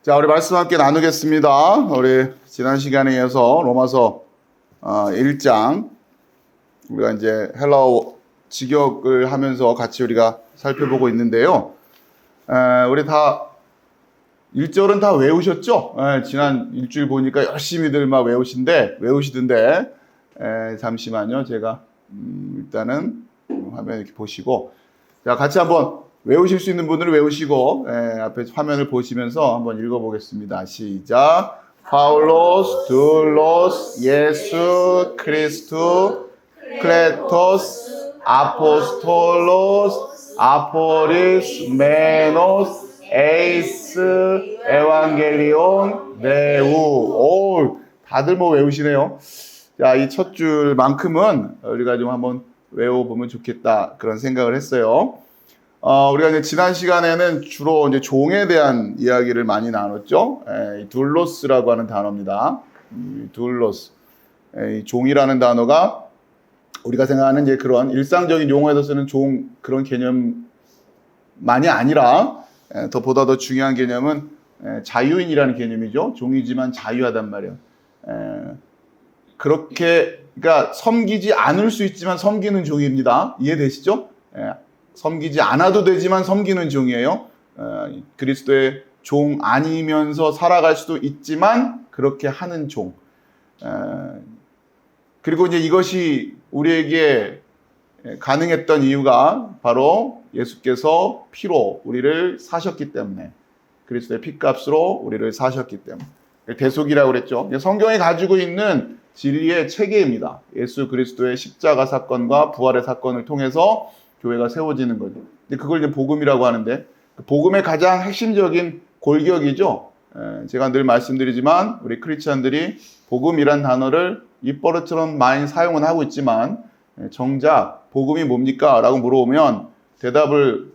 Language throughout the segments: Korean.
자, 우리 말씀 함께 나누겠습니다. 우리 지난 시간에 이어서 로마서 1장 우리가 이제 헬라어 직역을 하면서 같이 우리가 살펴보고 있는데요. 우리 다 1절은 다 외우셨죠? 지난 일주일 보니까 열심히들 막 외우시던데 잠시만요. 제가 일단은 화면 이렇게 보시고, 자, 같이 한번 외우실 수 있는 분들은 외우시고, 앞에 화면을 보시면서 한번 읽어보겠습니다. 시작. 파울로스, 둘로스, 예수 크리스투, 클레토스, 아포스톨로스, 아포리스, 메노스, 에이스, 에반겔리온, 네우. 오, 다들 뭐 외우시네요. 자, 이 첫 줄만큼은 우리가 좀 한번 외워보면 좋겠다, 그런 생각을 했어요. 우리가 이제 지난 시간에는 주로 이제 종에 대한 이야기를 많이 나눴죠. 둘로스라고 하는 단어입니다. 둘로스. 이 종이라는 단어가 우리가 생각하는 이제 그런 일상적인 용어에서 쓰는 종, 그런 개념만이 아니라 보다 더 중요한 개념은 자유인이라는 개념이죠. 종이지만 자유하단 말이에요. 그렇게, 그러니까 섬기지 않을 수 있지만 섬기는 종입니다. 이해되시죠? 섬기지 않아도 되지만 섬기는 종이에요. 그리스도의 종 아니면서 살아갈 수도 있지만 그렇게 하는 종. 그리고 이제 이것이 우리에게 가능했던 이유가 바로 예수께서 피로 우리를 사셨기 때문에, 그리스도의 피값으로 우리를 사셨기 때문에. 대속이라고 그랬죠. 성경이 가지고 있는 진리의 체계입니다. 예수 그리스도의 십자가 사건과 부활의 사건을 통해서 교회가 세워지는 거죠. 근데 그걸 이제 복음이라고 하는데, 복음의 가장 핵심적인 골격이죠. 제가 늘 말씀드리지만 우리 크리스찬들이 복음이란 단어를 입버릇처럼 많이 사용은 하고 있지만, 정작 복음이 뭡니까? 라고 물어보면 대답을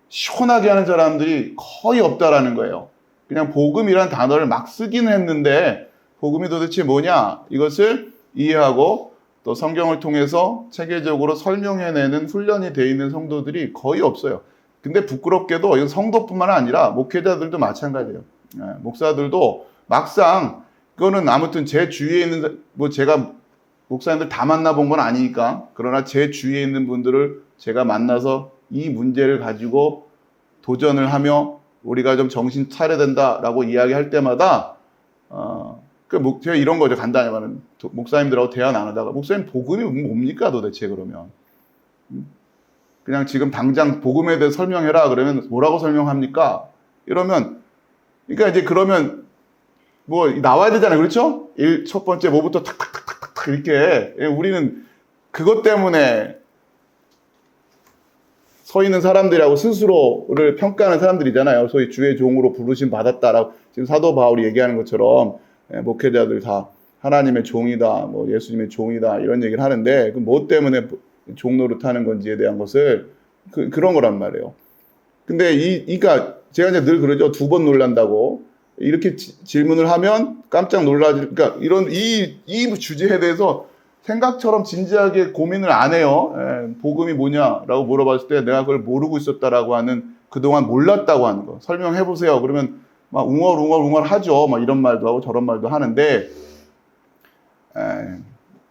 시원하게 하는 사람들이 거의 없다라는 거예요. 그냥 복음이란 단어를 막 쓰기는 했는데 복음이 도대체 뭐냐? 이것을 이해하고 또 성경을 통해서 체계적으로 설명해내는 훈련이 되어 있는 성도들이 거의 없어요. 근데 부끄럽게도 이건 성도뿐만 아니라 목회자들도 마찬가지예요. 목사들도 막상, 그거는 아무튼 제 주위에 있는, 뭐 제가 목사님들 다 만나본 건 아니니까, 그러나 제 주위에 있는 분들을 제가 만나서 이 문제를 가지고 도전을 하며 우리가 좀 정신 차려야 된다라고 이야기할 때마다 제가 이런 거죠. 간단히 말하면 목사님들하고 대화 나누다가, 목사님 복음이 뭡니까 도대체? 그러면 그냥 지금 당장 복음에 대해 설명해라 그러면 뭐라고 설명합니까? 이러면, 그러니까 이제 그러면 뭐 나와야 되잖아요. 그렇죠? 첫 번째 뭐부터 탁탁탁탁탁 이렇게. 우리는 그것 때문에 서 있는 사람들이라고 스스로를 평가하는 사람들이잖아요. 소위 주의 종으로 부르심 받았다라고 지금 사도 바울이 얘기하는 것처럼 목회자들 다 하나님의 종이다, 뭐 예수님의 종이다, 이런 얘기를 하는데, 그 뭐 때문에 종 노릇하는 건지에 대한 것을 그런 거란 말이에요. 근데 그러니까 제가 이제 늘 그러죠. 두 번 놀란다고. 이렇게 질문을 하면 깜짝 놀라지. 그러니까 이 주제에 대해서 생각처럼 진지하게 고민을 안 해요. 복음이 뭐냐라고 물어봤을 때 내가 그걸 모르고 있었다라고 하는, 그동안 몰랐다고 하는 거. 설명해 보세요. 그러면 막 웅얼 하죠. 막 이런 말도 하고 저런 말도 하는데,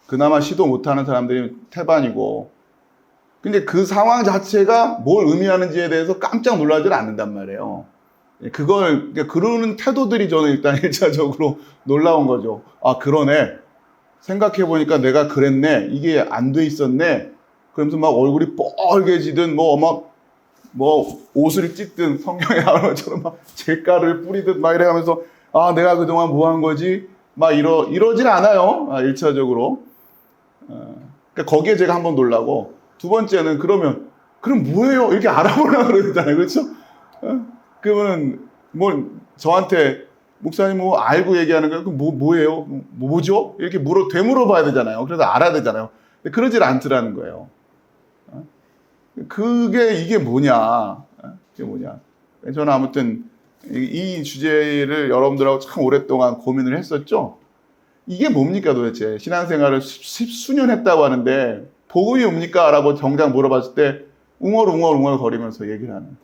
그나마 시도 못하는 사람들이 태반이고, 근데 그 상황 자체가 뭘 의미하는지에 대해서 깜짝 놀라지는 않는단 말이에요. 그러니까 그러는 태도들이 저는 일단 1차적으로 놀라운 거죠. 아, 그러네. 생각해보니까 내가 그랬네. 이게 안 돼 있었네. 그러면서 막 얼굴이 뻘개지든 뭐 옷을 찢든 성경에 나오는 것처럼 막 잿가루를 뿌리든 막 이래가면서, 아, 내가 그동안 뭐 한 거지? 막 이러질 않아요. 1차적으로. 그러니까 거기에 제가 한번 놀라고, 두 번째는 그럼 뭐예요? 이렇게 알아보려고 그러잖아요. 그렇죠? 그러면 뭐 저한테 목사님 뭐 알고 얘기하는 거예요? 그럼 뭐예요? 뭐죠? 이렇게 되물어봐야 되잖아요. 그래서 알아야 되잖아요. 근데 그러질 않더라는 거예요. 이게 뭐냐? 이게 뭐냐? 저는 아무튼 이 주제를 여러분들하고 참 오랫동안 고민을 했었죠. 이게 뭡니까 도대체? 신앙생활을 수년 했다고 하는데 복음이 뭡니까? 라고 정작 물어봤을 때 웅얼 거리면서 얘기를 하는.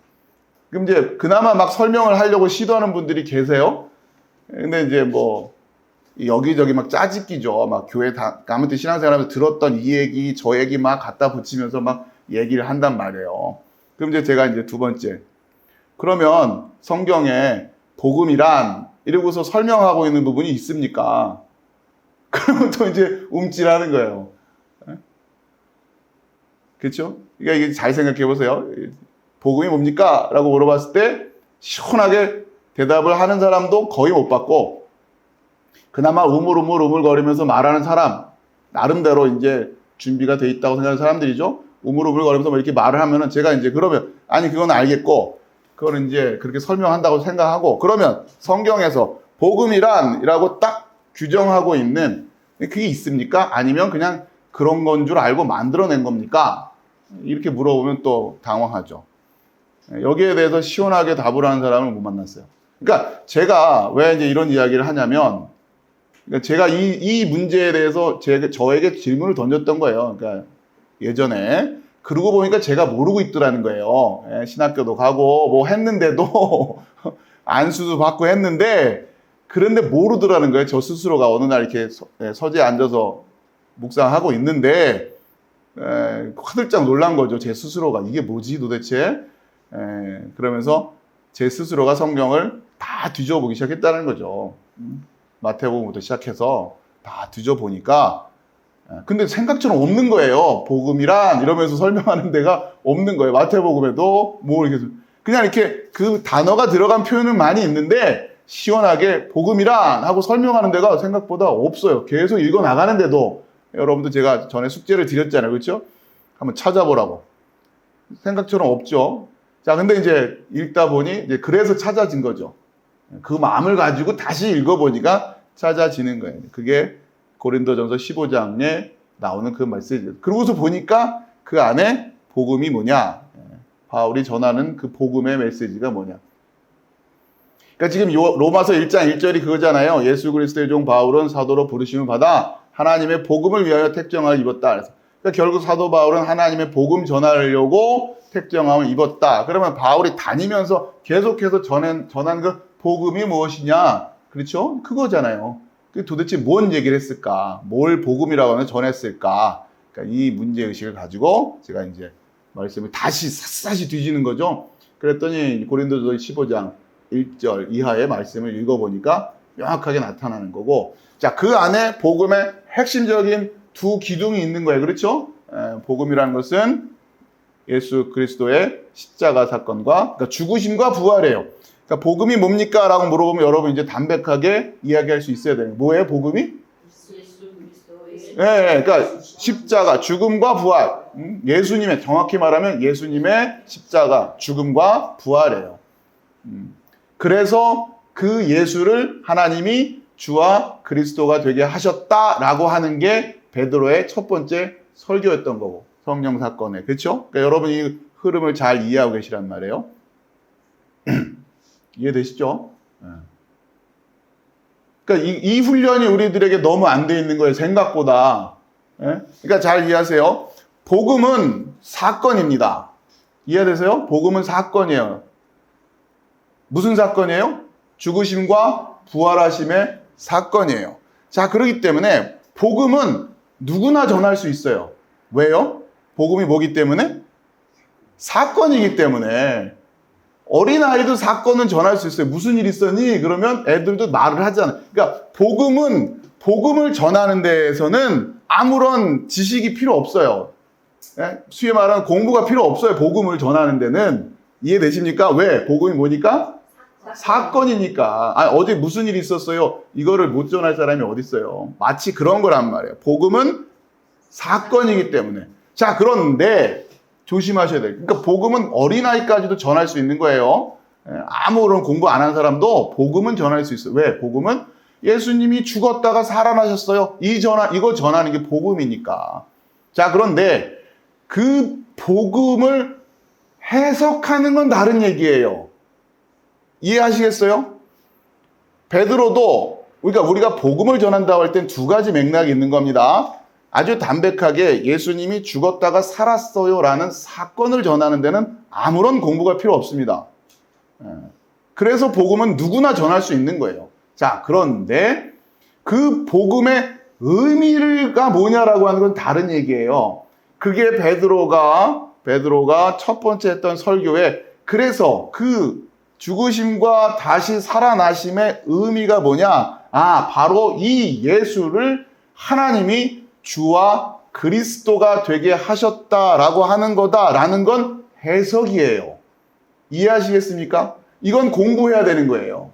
그럼 이제 그나마 막 설명을 하려고 시도하는 분들이 계세요. 근데 이제 뭐 여기저기 막 짜집기죠. 막 교회 아무튼 신앙생활하면서 들었던 이 얘기 저 얘기 막 갖다 붙이면서 막 얘기를 한단 말이에요. 그럼 이제 제가 이제 두 번째, 그러면 성경에 복음이란 이러고서 설명하고 있는 부분이 있습니까? 그러면 또 이제 움찔하는 거예요. 그렇죠? 그러니까 이게 잘 생각해 보세요. 복음이 뭡니까? 라고 물어봤을 때 시원하게 대답을 하는 사람도 거의 못 봤고, 그나마 우물우물거리면서 말하는 사람, 나름대로 이제 준비가 돼 있다고 생각하는 사람들이죠. 우물우물거리면서 뭐 이렇게 말을 하면은 제가 이제 그러면, 아니, 그건 알겠고, 그거는 이제 그렇게 설명한다고 생각하고, 그러면 성경에서 복음이란이라고 딱 규정하고 있는 그게 있습니까? 아니면 그냥 그런 건 줄 알고 만들어낸 겁니까? 이렇게 물어보면 또 당황하죠. 여기에 대해서 시원하게 답을 하는 사람을 못 만났어요. 그러니까 제가 왜 이제 이런 이야기를 하냐면, 그러니까 제가 이 문제에 대해서 저에게 질문을 던졌던 거예요. 그러니까 예전에. 그러고 보니까 제가 모르고 있더라는 거예요. 신학교도 가고 뭐 했는데도 안수도 받고 했는데, 그런데 모르더라는 거예요. 저 스스로가 어느 날 이렇게 서재에 앉아서 묵상하고 있는데 화들짝 놀란 거죠. 제 스스로가 이게 뭐지 도대체? 그러면서 제 스스로가 성경을 다 뒤져보기 시작했다는 거죠. 마태복음부터 시작해서 다 뒤져보니까, 근데 생각처럼 없는 거예요. 복음이란 이러면서 설명하는 데가 없는 거예요. 마태복음에도 뭐 이렇게 그냥 이렇게 그 단어가 들어간 표현은 많이 있는데 시원하게 복음이란 하고 설명하는 데가 생각보다 없어요. 계속 읽어 나가는데도, 여러분들 제가 전에 숙제를 드렸잖아요. 그렇죠? 한번 찾아보라고. 생각처럼 없죠. 자, 근데 이제 읽다 보니 이제 그래서 찾아진 거죠. 그 마음을 가지고 다시 읽어보니까 찾아지는 거예요. 그게 고린도전서 15장에 나오는 그 메시지. 그러고서 보니까 그 안에 복음이 뭐냐? 바울이 전하는 그 복음의 메시지가 뭐냐? 그러니까 지금 로마서 1장 1절이 그거잖아요. 예수 그리스도의 종 바울은 사도로 부르심을 받아 하나님의 복음을 위하여 택정함을 입었다. 그래서 그러니까 결국 사도 바울은 하나님의 복음 전하려고 택정함을 입었다. 그러면 바울이 다니면서 계속해서 전한 그 복음이 무엇이냐? 그렇죠? 그거잖아요. 도대체 뭔 얘기를 했을까? 뭘 복음이라고 하면 전했을까? 그러니까 이 문제의식을 가지고 제가 이제 말씀을 다시 샅샅이 뒤지는 거죠. 그랬더니 고린도서 15장 1절 이하의 말씀을 읽어보니까 명확하게 나타나는 거고, 자, 그 안에 복음의 핵심적인 두 기둥이 있는 거예요. 그렇죠? 복음이라는 것은 예수 그리스도의 십자가 사건과, 그러니까 죽으심과 부활이에요. 그러니까 복음이 뭡니까? 라고 물어보면 여러분 이제 담백하게 이야기할 수 있어야 돼요. 뭐예요, 복음이? 네, 그러니까 십자가, 죽음과 부활. 예수님의, 정확히 말하면 예수님의 십자가, 죽음과 부활이에요. 그래서 그 예수를 하나님이 주와 그리스도가 되게 하셨다라고 하는 게 베드로의 첫 번째 설교였던 거고, 성령 사건에. 그렇죠? 그러니까 여러분 이 흐름을 잘 이해하고 계시란 말이에요. 이해되시죠? 그러니까 이 훈련이 우리들에게 너무 안 돼 있는 거예요. 생각보다. 그러니까 잘 이해하세요. 복음은 사건입니다. 이해되세요? 복음은 사건이에요. 무슨 사건이에요? 죽으심과 부활하심의 사건이에요. 자, 그렇기 때문에 복음은 누구나 전할 수 있어요. 왜요? 복음이 뭐기 때문에? 사건이기 때문에. 어린아이도 사건은 전할 수 있어요. 무슨 일 있었니? 그러면 애들도 말을 하잖아요. 그러니까 복음을 전하는 데에서는 아무런 지식이 필요 없어요. 수에 말하는 공부가 필요 없어요. 복음을 전하는 데는. 이해되십니까? 왜? 복음이 뭐니까? 사건이니까. 어제 무슨 일이 있었어요? 이거를 못 전할 사람이 어디 있어요? 마치 그런 거란 말이에요. 복음은 사건이기 때문에. 자, 그런데 조심하셔야 돼요. 그러니까 복음은 어린아이까지도 전할 수 있는 거예요. 아무런 공부 안 한 사람도 복음은 전할 수 있어요. 왜? 복음은 예수님이 죽었다가 살아나셨어요. 이거 전하는 게 복음이니까. 자, 그런데 그 복음을 해석하는 건 다른 얘기예요. 이해하시겠어요? 베드로도, 그러니까 우리가 복음을 전한다고 할 땐 두 가지 맥락이 있는 겁니다. 아주 담백하게 예수님이 죽었다가 살았어요 라는 사건을 전하는 데는 아무런 공부가 필요 없습니다. 그래서 복음은 누구나 전할 수 있는 거예요. 자, 그런데 그 복음의 의미가 뭐냐라고 하는 건 다른 얘기예요. 그게 베드로가 첫 번째 했던 설교에 그래서 그 죽으심과 다시 살아나심의 의미가 뭐냐? 바로 이 예수를 하나님이 주와 그리스도가 되게 하셨다라고 하는 거다라는 건 해석이에요. 이해하시겠습니까? 이건 공부해야 되는 거예요.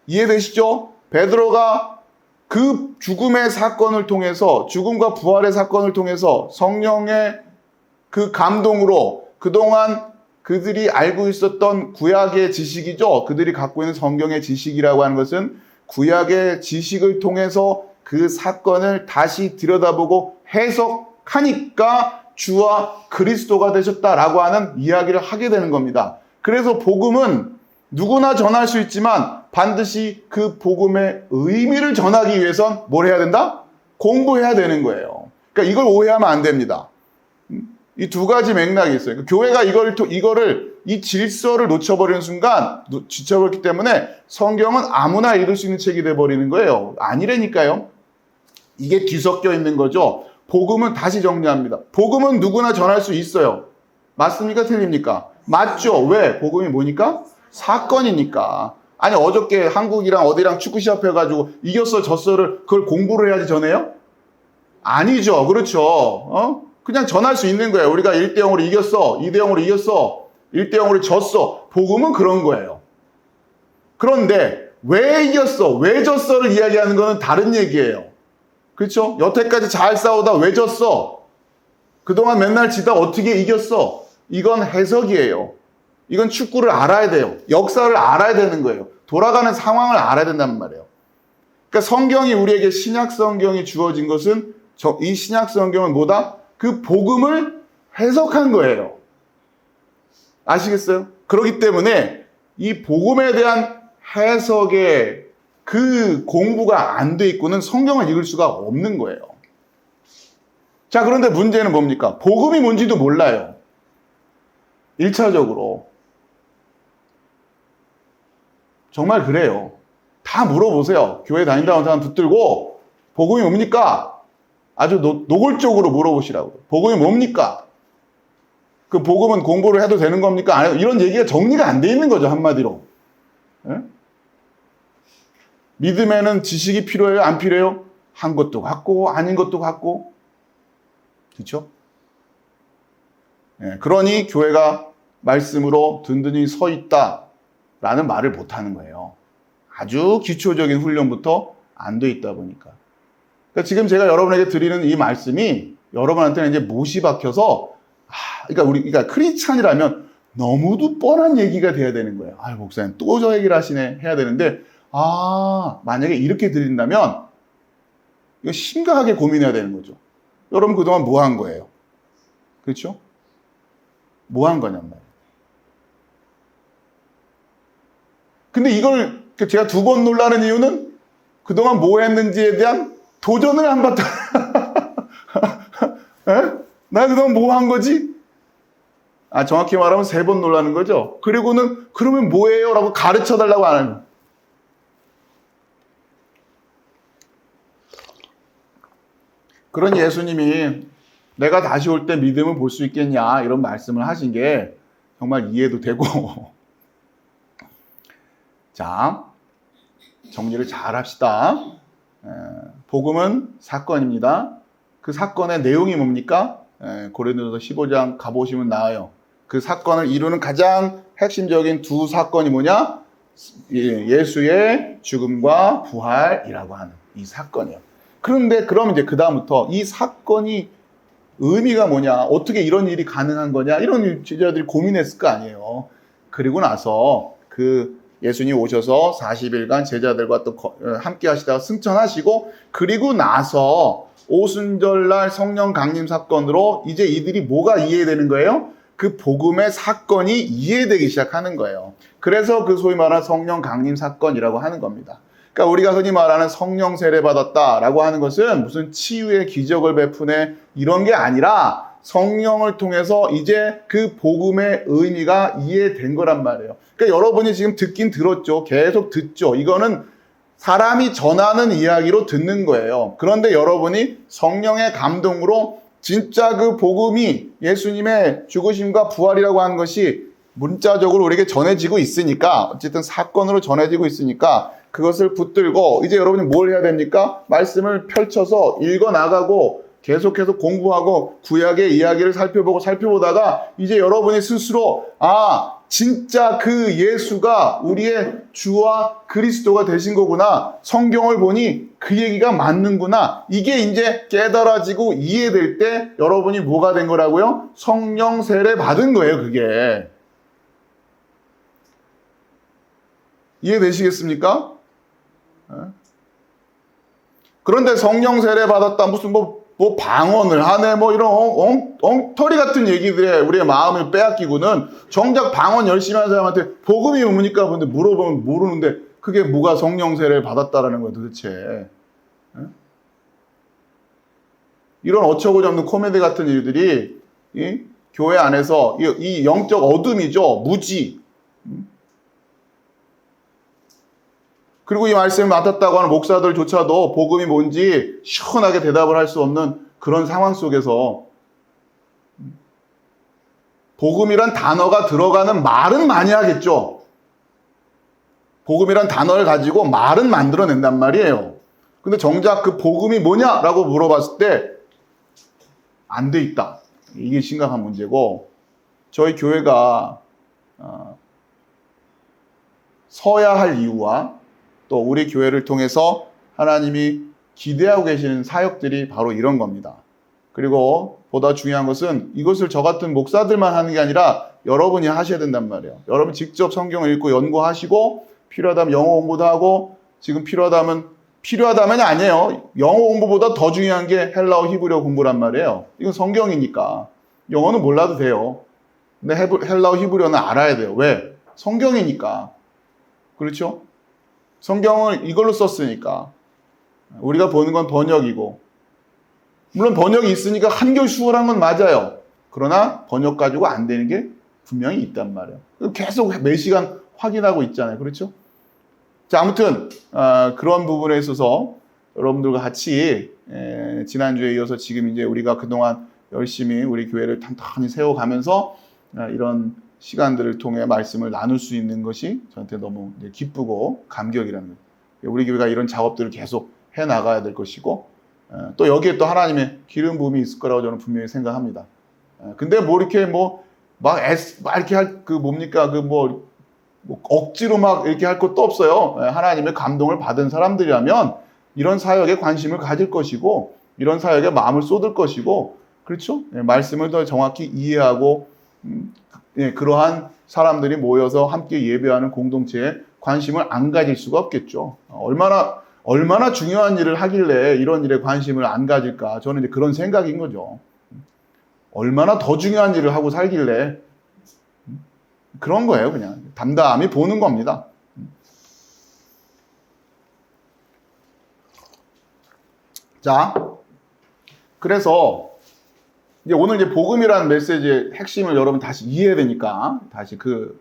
이해되시죠? 베드로가 그 죽음의 사건을 통해서, 죽음과 부활의 사건을 통해서 성령의 그 감동으로 그동안 그들이 알고 있었던 구약의 지식이죠. 그들이 갖고 있는 성경의 지식이라고 하는 것은 구약의 지식을 통해서 그 사건을 다시 들여다보고 해석하니까 주와 그리스도가 되셨다라고 하는 이야기를 하게 되는 겁니다. 그래서 복음은 누구나 전할 수 있지만 반드시 그 복음의 의미를 전하기 위해선 뭘 해야 된다? 공부해야 되는 거예요. 그러니까 이걸 오해하면 안 됩니다. 이 두 가지 맥락이 있어요. 교회가 이 질서를 놓쳐버리는 순간, 지쳐버렸기 때문에 성경은 아무나 읽을 수 있는 책이 돼버리는 거예요. 아니라니까요. 이게 뒤섞여 있는 거죠. 복음은 다시 정리합니다. 복음은 누구나 전할 수 있어요. 맞습니까? 틀립니까? 맞죠. 왜? 복음이 뭐니까? 사건이니까. 아니 어저께 한국이랑 어디랑 축구 시합해가지고 이겼어 졌어를 그걸 공부를 해야지 전해요? 아니죠. 그렇죠. 그냥 전할 수 있는 거예요. 우리가 1대0으로 이겼어. 2대0으로 이겼어. 1대0으로 졌어. 복음은 그런 거예요. 그런데 왜 이겼어? 왜 졌어를 이야기하는 거는 다른 얘기예요. 그렇죠? 여태까지 잘 싸우다 왜 졌어? 그동안 맨날 지다 어떻게 이겼어? 이건 해석이에요. 이건 축구를 알아야 돼요. 역사를 알아야 되는 거예요. 돌아가는 상황을 알아야 된단 말이에요. 그러니까 성경이 우리에게 신약 성경이 주어진 것은 이 신약 성경은 뭐다? 그 복음을 해석한 거예요. 아시겠어요? 그렇기 때문에 이 복음에 대한 해석의 그 공부가 안 돼 있고는 성경을 읽을 수가 없는 거예요. 자, 그런데 문제는 뭡니까? 복음이 뭔지도 몰라요. 1차적으로. 정말 그래요. 다 물어보세요. 교회 다닌다는 사람 붙들고 복음이 뭡니까? 아주 노골적으로 물어보시라고. 복음이 뭡니까? 그 복음은 공부를 해도 되는 겁니까? 안 해도 이런 얘기가 정리가 안 돼 있는 거죠. 한마디로. 예? 믿음에는 지식이 필요해요? 안 필요해요? 한 것도 같고 아닌 것도 같고. 그렇죠? 예, 그러니 교회가 말씀으로 든든히 서 있다라는 말을 못하는 거예요. 아주 기초적인 훈련부터 안 돼 있다 보니까. 그러니까 지금 제가 여러분에게 드리는 이 말씀이 여러분한테는 이제 못이 박혀서 그러니까 크리스찬이라면 너무도 뻔한 얘기가 돼야 되는 거예요. 목사님 또 저 얘기를 하시네 해야 되는데 만약에 이렇게 드린다면 이거 심각하게 고민해야 되는 거죠. 여러분 그동안 뭐 한 거예요? 그렇죠? 뭐 한 거냔 말이에요. 근데 이걸 제가 2번 놀라는 이유는 그동안 뭐 했는지에 대한 도전을 안 받다. 나 그동안 뭐 한 거지? 정확히 말하면 3번 놀라는 거죠. 그리고는 그러면 뭐예요? 라고 가르쳐 달라고 안 하는. 그런 예수님이 내가 다시 올 때 믿음을 볼 수 있겠냐 이런 말씀을 하신 게 정말 이해도 되고. 자, 정리를 잘 합시다. 복음은 사건입니다. 그 사건의 내용이 뭡니까? 고린도서 15장 가보시면 나와요. 그 사건을 이루는 가장 핵심적인 2 사건이 뭐냐? 예수의 죽음과 부활이라고 하는 이 사건이요. 그런데 그럼 이제 그 다음부터 이 사건이 의미가 뭐냐? 어떻게 이런 일이 가능한 거냐? 이런 제자들이 고민했을 거 아니에요. 그리고 나서 그 예수님 오셔서 40일간 제자들과 또 함께 하시다가 승천하시고 그리고 나서 오순절날 성령 강림 사건으로 이제 이들이 뭐가 이해되는 거예요? 그 복음의 사건이 이해되기 시작하는 거예요. 그래서 그 소위 말하는 성령 강림 사건이라고 하는 겁니다. 그러니까 우리가 흔히 말하는 성령 세례 받았다라고 하는 것은 무슨 치유의 기적을 베푸네 이런 게 아니라 성령을 통해서 이제 그 복음의 의미가 이해된 거란 말이에요. 그러니까 여러분이 지금 듣긴 들었죠. 계속 듣죠. 이거는 사람이 전하는 이야기로 듣는 거예요. 그런데 여러분이 성령의 감동으로 진짜 그 복음이 예수님의 죽으심과 부활이라고 하는 것이 문자적으로 우리에게 전해지고 있으니까, 어쨌든 사건으로 전해지고 있으니까 그것을 붙들고 이제 여러분이 뭘 해야 됩니까? 말씀을 펼쳐서 읽어나가고 계속해서 공부하고 구약의 이야기를 살펴보다가 이제 여러분이 스스로 진짜 그 예수가 우리의 주와 그리스도가 되신 거구나. 성경을 보니 그 얘기가 맞는구나. 이게 이제 깨달아지고 이해될 때 여러분이 뭐가 된 거라고요? 성령 세례 받은 거예요, 그게. 이해되시겠습니까? 그런데 성령 세례 받았다, 무슨 뭐 방언을 하네, 이런 엉터리 같은 얘기들에 우리의 마음을 빼앗기고는 정작 방언 열심히 하는 사람한테 복음이 뭡니까? 근데 물어보면 모르는데 그게 뭐가 성령 세례를 받았다라는 거야, 도대체. 이런 어처구니없는 코미디 같은 일들이 이 교회 안에서 이 영적 어둠이죠. 무지. 그리고 이 말씀을 맡았다고 하는 목사들조차도 복음이 뭔지 시원하게 대답을 할 수 없는 그런 상황 속에서 복음이란 단어가 들어가는 말은 많이 하겠죠. 복음이란 단어를 가지고 말은 만들어낸단 말이에요. 근데 정작 그 복음이 뭐냐라고 물어봤을 때 안 돼 있다. 이게 심각한 문제고, 저희 교회가 서야 할 이유와 또 우리 교회를 통해서 하나님이 기대하고 계시는 사역들이 바로 이런 겁니다. 그리고 보다 중요한 것은 이것을 저 같은 목사들만 하는 게 아니라 여러분이 하셔야 된단 말이에요. 여러분 직접 성경을 읽고 연구하시고, 필요하다면 영어 공부도 하고, 지금 필요하다면이 아니에요. 영어 공부보다 더 중요한 게 헬라어 히브리어 공부란 말이에요. 이건 성경이니까. 영어는 몰라도 돼요. 근데 헬라어 히브리어는 알아야 돼요. 왜? 성경이니까. 그렇죠? 성경을 이걸로 썼으니까. 우리가 보는 건 번역이고, 물론 번역이 있으니까 한결 수월한 건 맞아요. 그러나 번역 가지고 안 되는 게 분명히 있단 말이에요. 계속 매 시간 확인하고 있잖아요. 그렇죠? 자, 아무튼 그런 부분에 있어서 여러분들과 같이 지난주에 이어서 지금 이제 우리가 그동안 열심히 우리 교회를 탄탄히 세워가면서 이런 시간들을 통해 말씀을 나눌 수 있는 것이 저한테 너무 기쁘고 감격이라는 거예요. 우리 교회가 이런 작업들을 계속 해나가야 될 것이고, 또 여기에 또 하나님의 기름 부음이 있을 거라고 저는 분명히 생각합니다. 근데 이렇게 이렇게 할 뭡니까? 억지로 이렇게 할 것도 없어요. 하나님의 감동을 받은 사람들이라면 이런 사역에 관심을 가질 것이고, 이런 사역에 마음을 쏟을 것이고, 그렇죠? 말씀을 더 정확히 이해하고, 그러한 사람들이 모여서 함께 예배하는 공동체에 관심을 안 가질 수가 없겠죠. 얼마나 중요한 일을 하길래 이런 일에 관심을 안 가질까? 저는 이제 그런 생각인 거죠. 얼마나 더 중요한 일을 하고 살길래 그런 거예요, 그냥. 담담히 보는 겁니다. 자, 그래서 오늘 이제 복음이라는 메시지의 핵심을 여러분 다시 이해해야 되니까 다시 그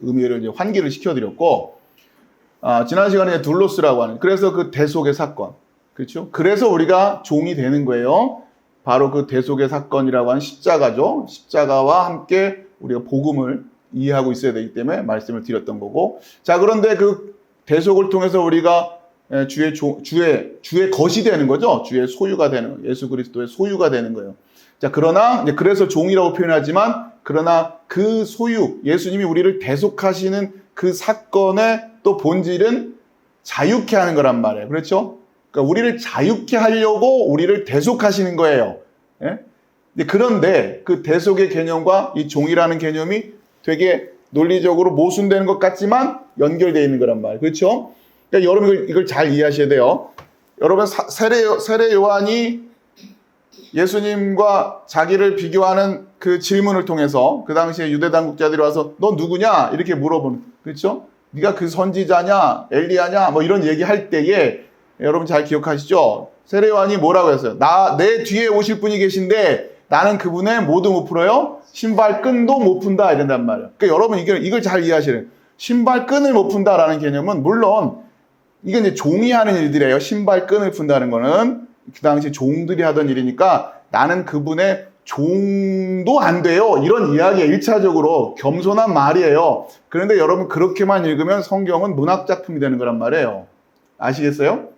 의미를 이제 환기를 시켜드렸고, 지난 시간에 둘로스라고 하는, 그래서 그 대속의 사건, 그렇죠? 그래서 우리가 종이 되는 거예요. 바로 그 대속의 사건이라고 하는 십자가죠. 십자가와 함께 우리가 복음을 이해하고 있어야 되기 때문에 말씀을 드렸던 거고, 자, 그런데 그 대속을 통해서 우리가 주의 것이 되는 거죠. 주의 소유가 되는, 예수 그리스도의 소유가 되는 거예요. 자, 그러나 그래서 종이라고 표현하지만, 그러나 그 소유, 예수님이 우리를 대속하시는 그 사건의 또 본질은 자유케 하는 거란 말이에요. 그렇죠? 그러니까 우리를 자유케 하려고 우리를 대속하시는 거예요. 예? 그런데 그 대속의 개념과 이 종이라는 개념이 되게 논리적으로 모순되는 것 같지만 연결되어 있는 거란 말이에요. 그렇죠? 그러니까 여러분 이걸 잘 이해하셔야 돼요. 여러분 세례 요한이 예수님과 자기를 비교하는 그 질문을 통해서 그 당시에 유대 당국자들이 와서 너 누구냐? 이렇게 물어보는, 그렇죠? 네가 그 선지자냐? 엘리야냐? 이런 얘기할 때에 여러분 잘 기억하시죠? 세례 요한이 뭐라고 했어요? 내 뒤에 오실 분이 계신데 나는 그분의 뭐도 못 풀어요? 신발 끈도 못 푼다 이런단 말이에요. 그러니까 여러분 이걸 잘 이해하시래요. 신발끈을 못 푼다라는 개념은 물론 이게 이제 종이 하는 일들이에요. 신발끈을 푼다는 거는 그 당시 종들이 하던 일이니까 나는 그분의 종도 안 돼요. 이런 이야기에 1차적으로 겸손한 말이에요. 그런데 여러분 그렇게만 읽으면 성경은 문학작품이 되는 거란 말이에요. 아시겠어요?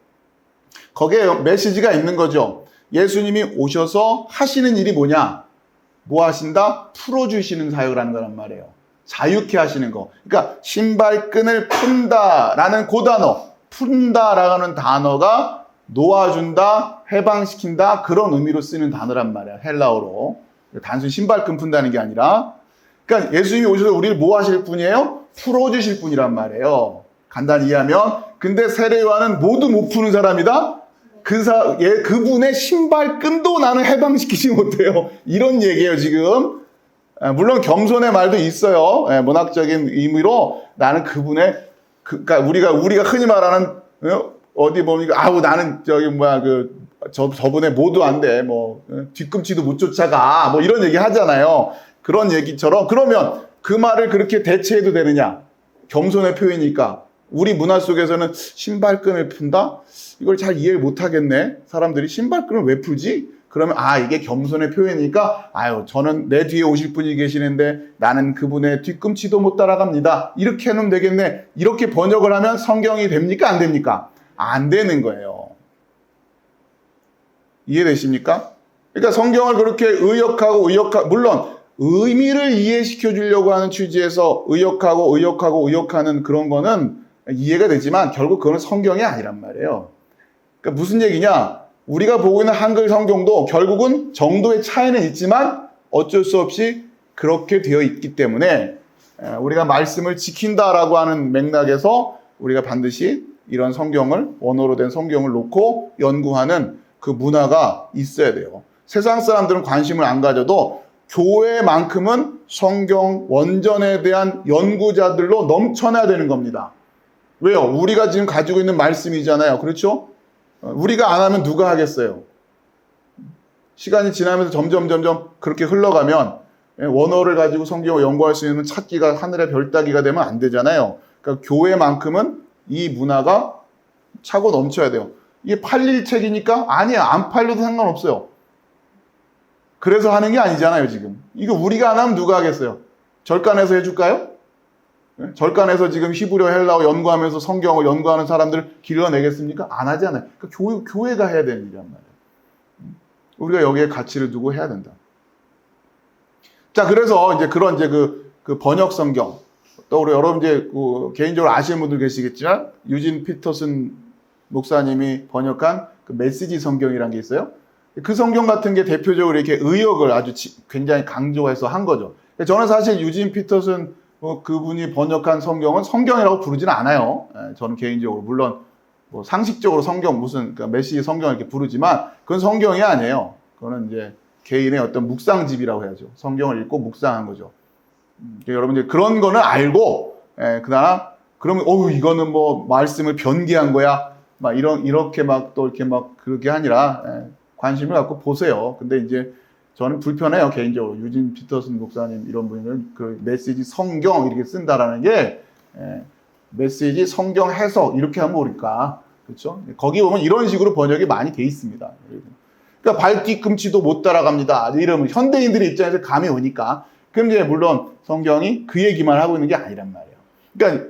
거기에 메시지가 있는 거죠. 예수님이 오셔서 하시는 일이 뭐냐? 뭐 하신다? 풀어주시는 사역을 하는 거란 말이에요. 자유케 하시는 거. 그러니까 신발끈을 푼다라는 그 단어, 푼다라는 단어가 놓아준다, 해방시킨다 그런 의미로 쓰는 단어란 말이야. 헬라어로. 단순히 신발끈 푼다는 게 아니라. 그러니까 예수님이 오셔서 우리를 뭐 하실 분이에요? 풀어주실 분이란 말이에요. 간단히 이해하면. 근데 세례요한은 모두 못 푸는 사람이다? 그분의 신발끈도 나는 해방시키지 못해요. 이런 얘기예요, 지금. 물론 겸손의 말도 있어요. 문학적인 의미로 나는 그분의, 그러니까 우리가 흔히 말하는, 어디 보니까, 나는 저분의 모두 안 돼. 뒤꿈치도 못 쫓아가. 이런 얘기 하잖아요. 그런 얘기처럼. 그러면 그 말을 그렇게 대체해도 되느냐? 겸손의 표현이니까. 우리 문화 속에서는 신발끈을 푼다? 이걸 잘 이해를 못 하겠네. 사람들이 신발끈을 왜 풀지? 그러면 이게 겸손의 표현이니까 저는 내 뒤에 오실 분이 계시는데 나는 그분의 뒤꿈치도 못 따라갑니다. 이렇게 해놓으면 되겠네. 이렇게 번역을 하면 성경이 됩니까? 안 됩니까? 안 되는 거예요. 이해되십니까? 그러니까 성경을 그렇게 의역하고 물론 의미를 이해시켜 주려고 하는 취지에서 의역하는 그런 거는 이해가 되지만 결국 그건 성경이 아니란 말이에요. 그러니까 무슨 얘기냐? 우리가 보고 있는 한글 성경도 결국은 정도의 차이는 있지만 어쩔 수 없이 그렇게 되어 있기 때문에 우리가 말씀을 지킨다라고 하는 맥락에서 우리가 반드시 이런 성경을, 원어로 된 성경을 놓고 연구하는 그 문화가 있어야 돼요. 세상 사람들은 관심을 안 가져도 교회만큼은 성경 원전에 대한 연구자들로 넘쳐나야 되는 겁니다. 왜요? 우리가 지금 가지고 있는 말씀이잖아요. 그렇죠? 우리가 안 하면 누가 하겠어요? 시간이 지나면서 점점 그렇게 흘러가면 원어를 가지고 성경을 연구할 수 있는 찾기가 하늘의 별 따기가 되면 안 되잖아요. 그러니까 교회만큼은 이 문화가 차고 넘쳐야 돼요. 이게 팔릴 책이니까? 아니야. 안 팔려도 상관없어요. 그래서 하는 게 아니잖아요, 지금. 이거 우리가 안 하면 누가 하겠어요? 절간에서 해줄까요? 절간에서 지금 히브리어 헬라어 연구하면서 성경을 연구하는 사람들 길러내겠습니까? 안 하잖아요. 그러니까 교회가 해야 되는 일이란 말이에요. 우리가 여기에 가치를 두고 해야 된다. 자, 그래서 이제 그런 그 번역 성경. 또 우리 여러분 개인적으로 아시는 분들 계시겠지만, 유진 피터슨 목사님이 번역한 그 메시지 성경이라는 게 있어요. 그 성경 같은 게 대표적으로 이렇게 의역을 아주 굉장히 강조해서 한 거죠. 저는 사실 유진 피터슨 그분이 번역한 성경은 성경이라고 부르지는 않아요. 저는 개인적으로. 물론 상식적으로 성경 그러니까 메시지 성경 이렇게 부르지만 그건 성경이 아니에요. 그거는 이제 개인의 어떤 묵상집이라고 해야죠. 성경을 읽고 묵상한 거죠. 여러분들 그런 거는 알고, 그러나 그러면 이거는 말씀을 변기한 거야. 이렇게 그렇게 아니라 관심을 갖고 보세요. 근데 이제 저는 불편해요, 개인적으로. 유진 피터슨 목사님 이런 분은 그 메시지 성경 이렇게 쓴다라는 게 메시지 성경 해석 이렇게 하면 모를까. 그렇죠? 거기 보면 이런 식으로 번역이 많이 돼 있습니다. 그러니까 발뒤꿈치도 못 따라갑니다. 이러면 현대인들의 입장에서 감이 오니까. 그럼 이제 물론 성경이 그 얘기만 하고 있는 게 아니란 말이에요. 그러니까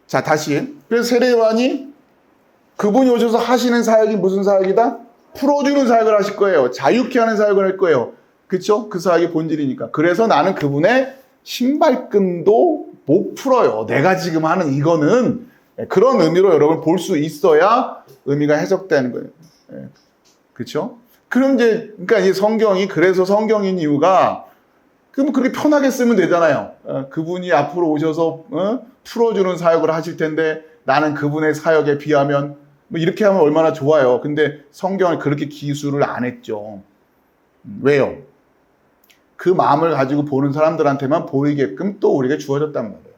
자, 다시. 그래서 세례요한이 그분이 오셔서 하시는 사역이 무슨 사역이다? 풀어주는 사역을 하실 거예요. 자유케 하는 사역을 할 거예요. 그렇죠? 그 사역의 본질이니까. 그래서 나는 그분의 신발끈도 못 풀어요. 내가 지금 하는 이거는. 그런 의미로 여러분 볼 수 있어야 의미가 해석되는 거예요. 그렇죠? 그럼 그러니까 이 성경이 그래서 성경인 이유가 그럼 그렇게 편하게 쓰면 되잖아요. 그분이 앞으로 오셔서 풀어주는 사역을 하실 텐데 나는 그분의 사역에 비하면 이렇게 하면 얼마나 좋아요. 근데 성경을 그렇게 기술을 안 했죠. 왜요? 그 마음을 가지고 보는 사람들한테만 보이게끔 또 우리에게 주어졌단 말이에요.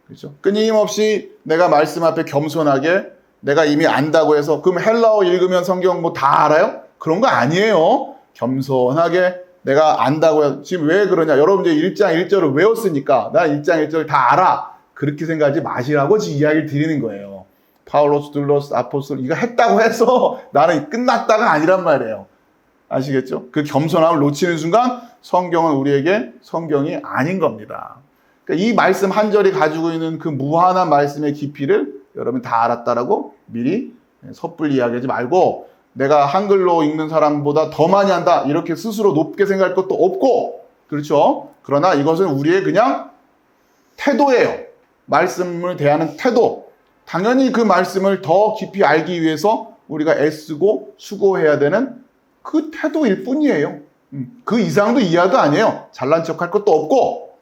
그렇죠? 끊임없이 내가 말씀 앞에 겸손하게 내가 이미 안다고 해서 그럼 헬라어 읽으면 성경 다 알아요? 그런 거 아니에요. 겸손하게 내가 안다고요. 지금 왜 그러냐? 여러분 이제 1장 1절을 외웠으니까 나 1장 1절 다 알아. 그렇게 생각하지 마시라고 지금 이야기를 드리는 거예요. 파울로스, 둘로스, 아포스톨 이거 했다고 해서 나는 끝났다가 아니란 말이에요. 아시겠죠? 그 겸손함을 놓치는 순간 성경은 우리에게 성경이 아닌 겁니다. 그러니까 이 말씀 한 절이 가지고 있는 그 무한한 말씀의 깊이를 여러분 다 알았다라고 미리 섣불리 이야기하지 말고 내가 한글로 읽는 사람보다 더 많이 한다 이렇게 스스로 높게 생각할 것도 없고 그렇죠? 그러나 이것은 우리의 그냥 태도예요. 말씀을 대하는 태도. 당연히 그 말씀을 더 깊이 알기 위해서 우리가 애쓰고 수고해야 되는 그 태도일 뿐이에요. 그 이상도 이하도 아니에요. 잘난 척할 것도 없고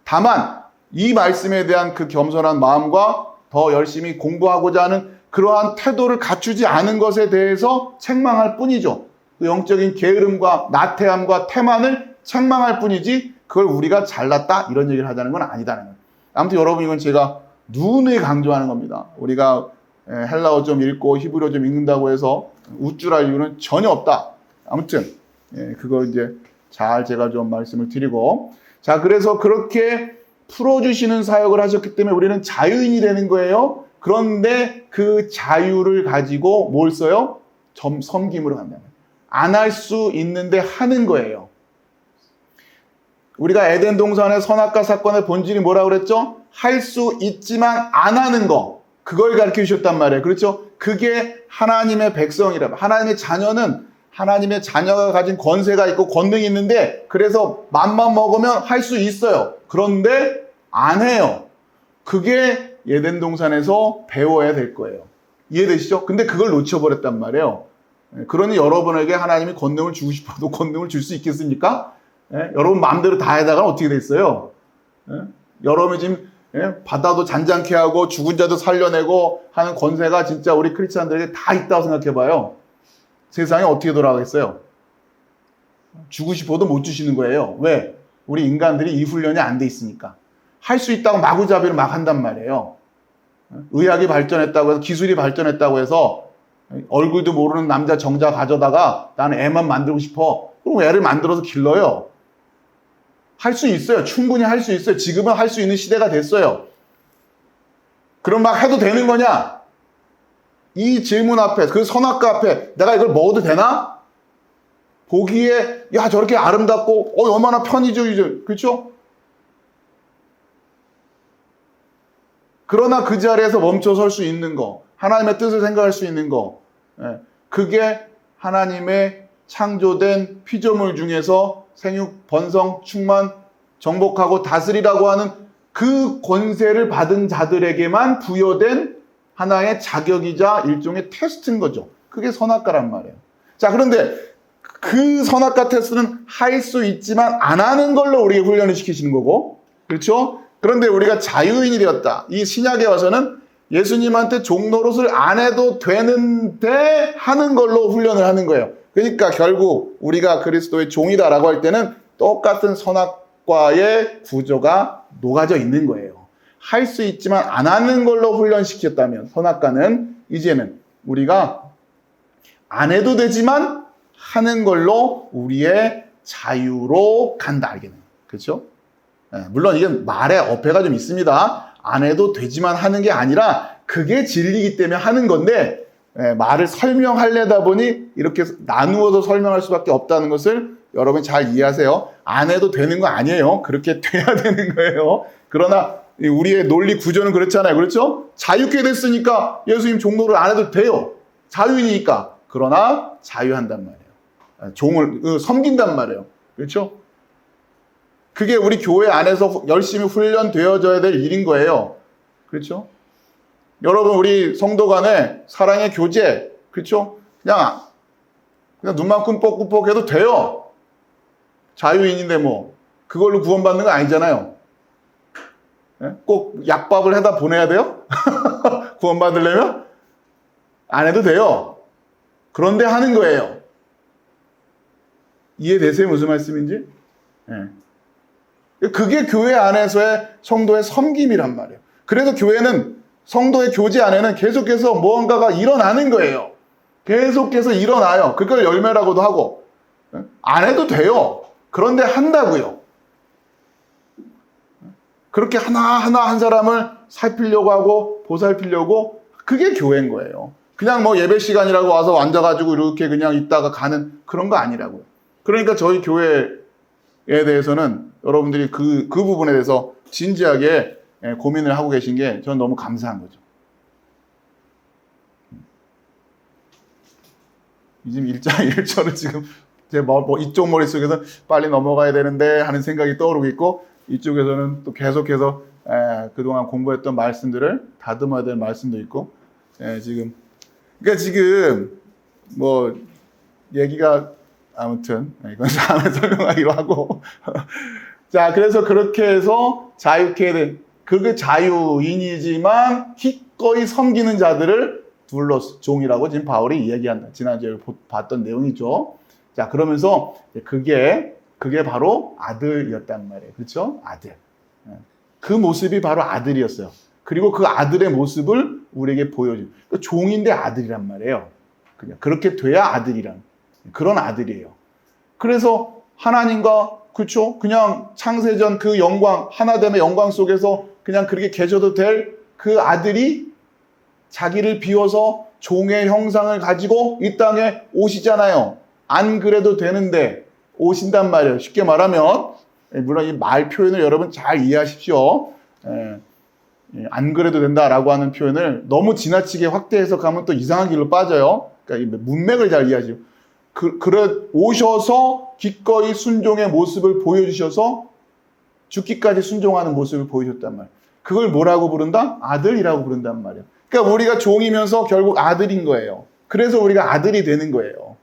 다만 이 말씀에 대한 그 겸손한 마음과 더 열심히 공부하고자 하는 그러한 태도를 갖추지 않은 것에 대해서 책망할 뿐이죠. 그 영적인 게으름과 나태함과 태만을 책망할 뿐이지 그걸 우리가 잘났다 이런 얘기를 하자는 건 아니다는 거예요. 아무튼 여러분 이건 제가 누누이 강조하는 겁니다. 우리가 헬라어 좀 읽고 히브리어 좀 읽는다고 해서 우쭐할 이유는 전혀 없다. 아무튼 그거 이제 잘 제가 좀 말씀을 드리고 자 그래서 그렇게 풀어주시는 사역을 하셨기 때문에 우리는 자유인이 되는 거예요. 그런데 그 자유를 가지고 뭘 써요? 섬김으로 간다면 안 할 수 있는데 하는 거예요. 우리가 에덴 동산의 선악과 사건의 본질이 뭐라고 그랬죠? 할 수 있지만 안 하는 거. 그걸 가르쳐 주셨단 말이에요. 그렇죠? 그게 하나님의 백성이라. 하나님의 자녀는 하나님의 자녀가 가진 권세가 있고 권능이 있는데 그래서 맘만 먹으면 할 수 있어요. 그런데 안 해요. 그게 에덴 동산에서 배워야 될 거예요. 이해되시죠? 근데 그걸 놓쳐버렸단 말이에요. 그러니 여러분에게 하나님이 권능을 주고 싶어도 권능을 줄 수 있겠습니까? 여러분 마음대로 다 하다가 어떻게 됐어요? 여러분이 지금 바다도 잔잔케 하고 죽은 자도 살려내고 하는 권세가 진짜 우리 크리스찬들에게 다 있다고 생각해봐요. 세상이 어떻게 돌아가겠어요? 주고 싶어도 못 주시는 거예요. 왜? 우리 인간들이 이 훈련이 안 돼 있으니까. 할 수 있다고 마구잡이로 막 한단 말이에요. 의학이 발전했다고 해서 기술이 발전했다고 해서 얼굴도 모르는 남자 정자 가져다가 나는 애만 만들고 싶어. 그럼 애를 만들어서 길러요. 할 수 있어요. 충분히 할 수 있어요. 지금은 할 수 있는 시대가 됐어요. 그럼 막 해도 되는 거냐? 이 질문 앞에, 그 선악과 앞에 내가 이걸 먹어도 되나? 보기에 야 저렇게 아름답고 얼마나 편의죠. 그렇죠? 그러나 그 자리에서 멈춰 설 수 있는 거, 하나님의 뜻을 생각할 수 있는 거, 그게 하나님의 창조된 피조물 중에서 생육, 번성, 충만, 정복하고 다스리라고 하는 그 권세를 받은 자들에게만 부여된 하나의 자격이자 일종의 테스트인 거죠. 그게 선악과란 말이에요. 자, 그런데 그 선악과 테스트는 할 수 있지만 안 하는 걸로 우리에게 훈련을 시키시는 거고, 그렇죠? 그런데 우리가 자유인이 되었다. 이 신약에 와서는 예수님한테 종노릇을 안 해도 되는데 하는 걸로 훈련을 하는 거예요. 그러니까 결국 우리가 그리스도의 종이다라고 할 때는 똑같은 선악과의 구조가 녹아져 있는 거예요. 할 수 있지만 안 하는 걸로 훈련시켰다면 선악과는 이제는 우리가 안 해도 되지만 하는 걸로 우리의 자유로 간다. 알겠네요. 그렇죠? 물론 이게 말에 어폐가 좀 있습니다. 안 해도 되지만 하는 게 아니라 그게 진리이기 때문에 하는 건데 말을 설명하려다 보니 이렇게 나누어서 설명할 수밖에 없다는 것을 여러분 잘 이해하세요. 안 해도 되는 거 아니에요. 그렇게 돼야 되는 거예요. 그러나 우리의 논리 구조는 그렇잖아요. 그렇죠? 자유케 됐으니까 예수님 종로를 안 해도 돼요. 자유이니까. 그러나 자유한단 말이에요. 종을 섬긴단 말이에요. 그렇죠? 그게 우리 교회 안에서 열심히 훈련되어져야 될 일인 거예요. 그렇죠? 여러분 우리 성도 간에 사랑의 교제, 그렇죠? 그냥 눈만 끔뻑끔뻑 해도 돼요. 자유인인데 뭐 그걸로 구원받는 건 아니잖아요. 꼭 약밥을 해다 보내야 돼요? 구원받으려면? 안 해도 돼요. 그런데 하는 거예요. 이해되세요? 무슨 말씀인지? 그게 교회 안에서의 성도의 섬김이란 말이에요. 그래서 교회는 성도의 교제 안에는 계속해서 무언가가 일어나는 거예요. 계속해서 일어나요. 그걸 열매라고도 하고. 안 해도 돼요. 그런데 한다고요. 그렇게 하나하나 한 사람을 살피려고 하고 보살피려고, 그게 교회인 거예요. 그냥 뭐 예배 시간이라고 와서 앉아가지고 이렇게 그냥 있다가 가는 그런 거 아니라고요. 그러니까 저희 교회에 대해서는 여러분들이 그 부분에 대해서 진지하게 고민을 하고 계신 게 저는 너무 감사한 거죠. 지금 1장 1절을 지금 제 이쪽 머릿속에서 빨리 넘어가야 되는데 하는 생각이 떠오르고 있고, 이쪽에서는 또 계속해서 그동안 공부했던 말씀들을 다듬어야 될 말씀도 있고, 지금 그러니까 지금 뭐 얘기가 아무튼 이건 다음에 설명하기로 하고 자, 그래서 그렇게 해서 자유케 된, 그게 자유인이지만 기꺼이 섬기는 자들을 둘러스 종이라고 지금 바울이 이야기한다. 지난주에 봤던 내용이죠. 자, 그러면서 그게 바로 아들이었단 말이에요. 그렇죠? 아들. 그 모습이 바로 아들이었어요. 그리고 그 아들의 모습을 우리에게 보여줘요. 그러니까 종인데 아들이란 말이에요. 그냥 그렇게 돼야 아들이란 그런 아들이에요. 그래서 하나님과, 그렇죠? 그냥 창세전 그 영광, 하나됨의 영광 속에서 그냥 그렇게 계셔도 될 그 아들이 자기를 비워서 종의 형상을 가지고 이 땅에 오시잖아요. 안 그래도 되는데 오신단 말이에요. 쉽게 말하면, 물론 이 말 표현을 여러분 잘 이해하십시오. 안 그래도 된다라고 하는 표현을 너무 지나치게 확대 해석하면 또 이상한 길로 빠져요. 그러니까 이 문맥을 잘 이해하시죠. 오셔서 기꺼이 순종의 모습을 보여주셔서 죽기까지 순종하는 모습을 보여줬단 말이에요. 그걸 뭐라고 부른다? 아들이라고 부른단 말이에요. 그러니까 우리가 종이면서 결국 아들인 거예요. 그래서 우리가 아들이 되는 거예요.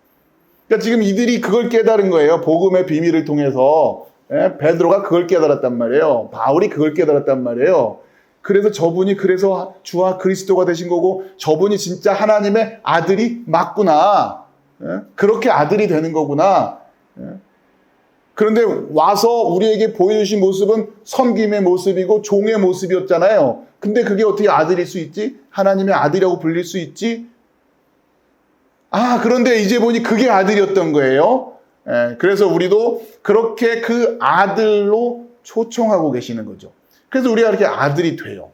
그러니까 지금 이들이 그걸 깨달은 거예요. 복음의 비밀을 통해서. 베드로가 그걸 깨달았단 말이에요. 바울이 그걸 깨달았단 말이에요. 그래서 저분이 그래서 주와 그리스도가 되신 거고, 저분이 진짜 하나님의 아들이 맞구나. 그렇게 아들이 되는 거구나. 그런데 와서 우리에게 보여주신 모습은 섬김의 모습이고 종의 모습이었잖아요. 근데 그게 어떻게 아들일 수 있지? 하나님의 아들이라고 불릴 수 있지? 그런데 이제 보니 그게 아들이었던 거예요. 그래서 우리도 그렇게 그 아들로 초청하고 계시는 거죠. 그래서 우리가 이렇게 아들이 돼요.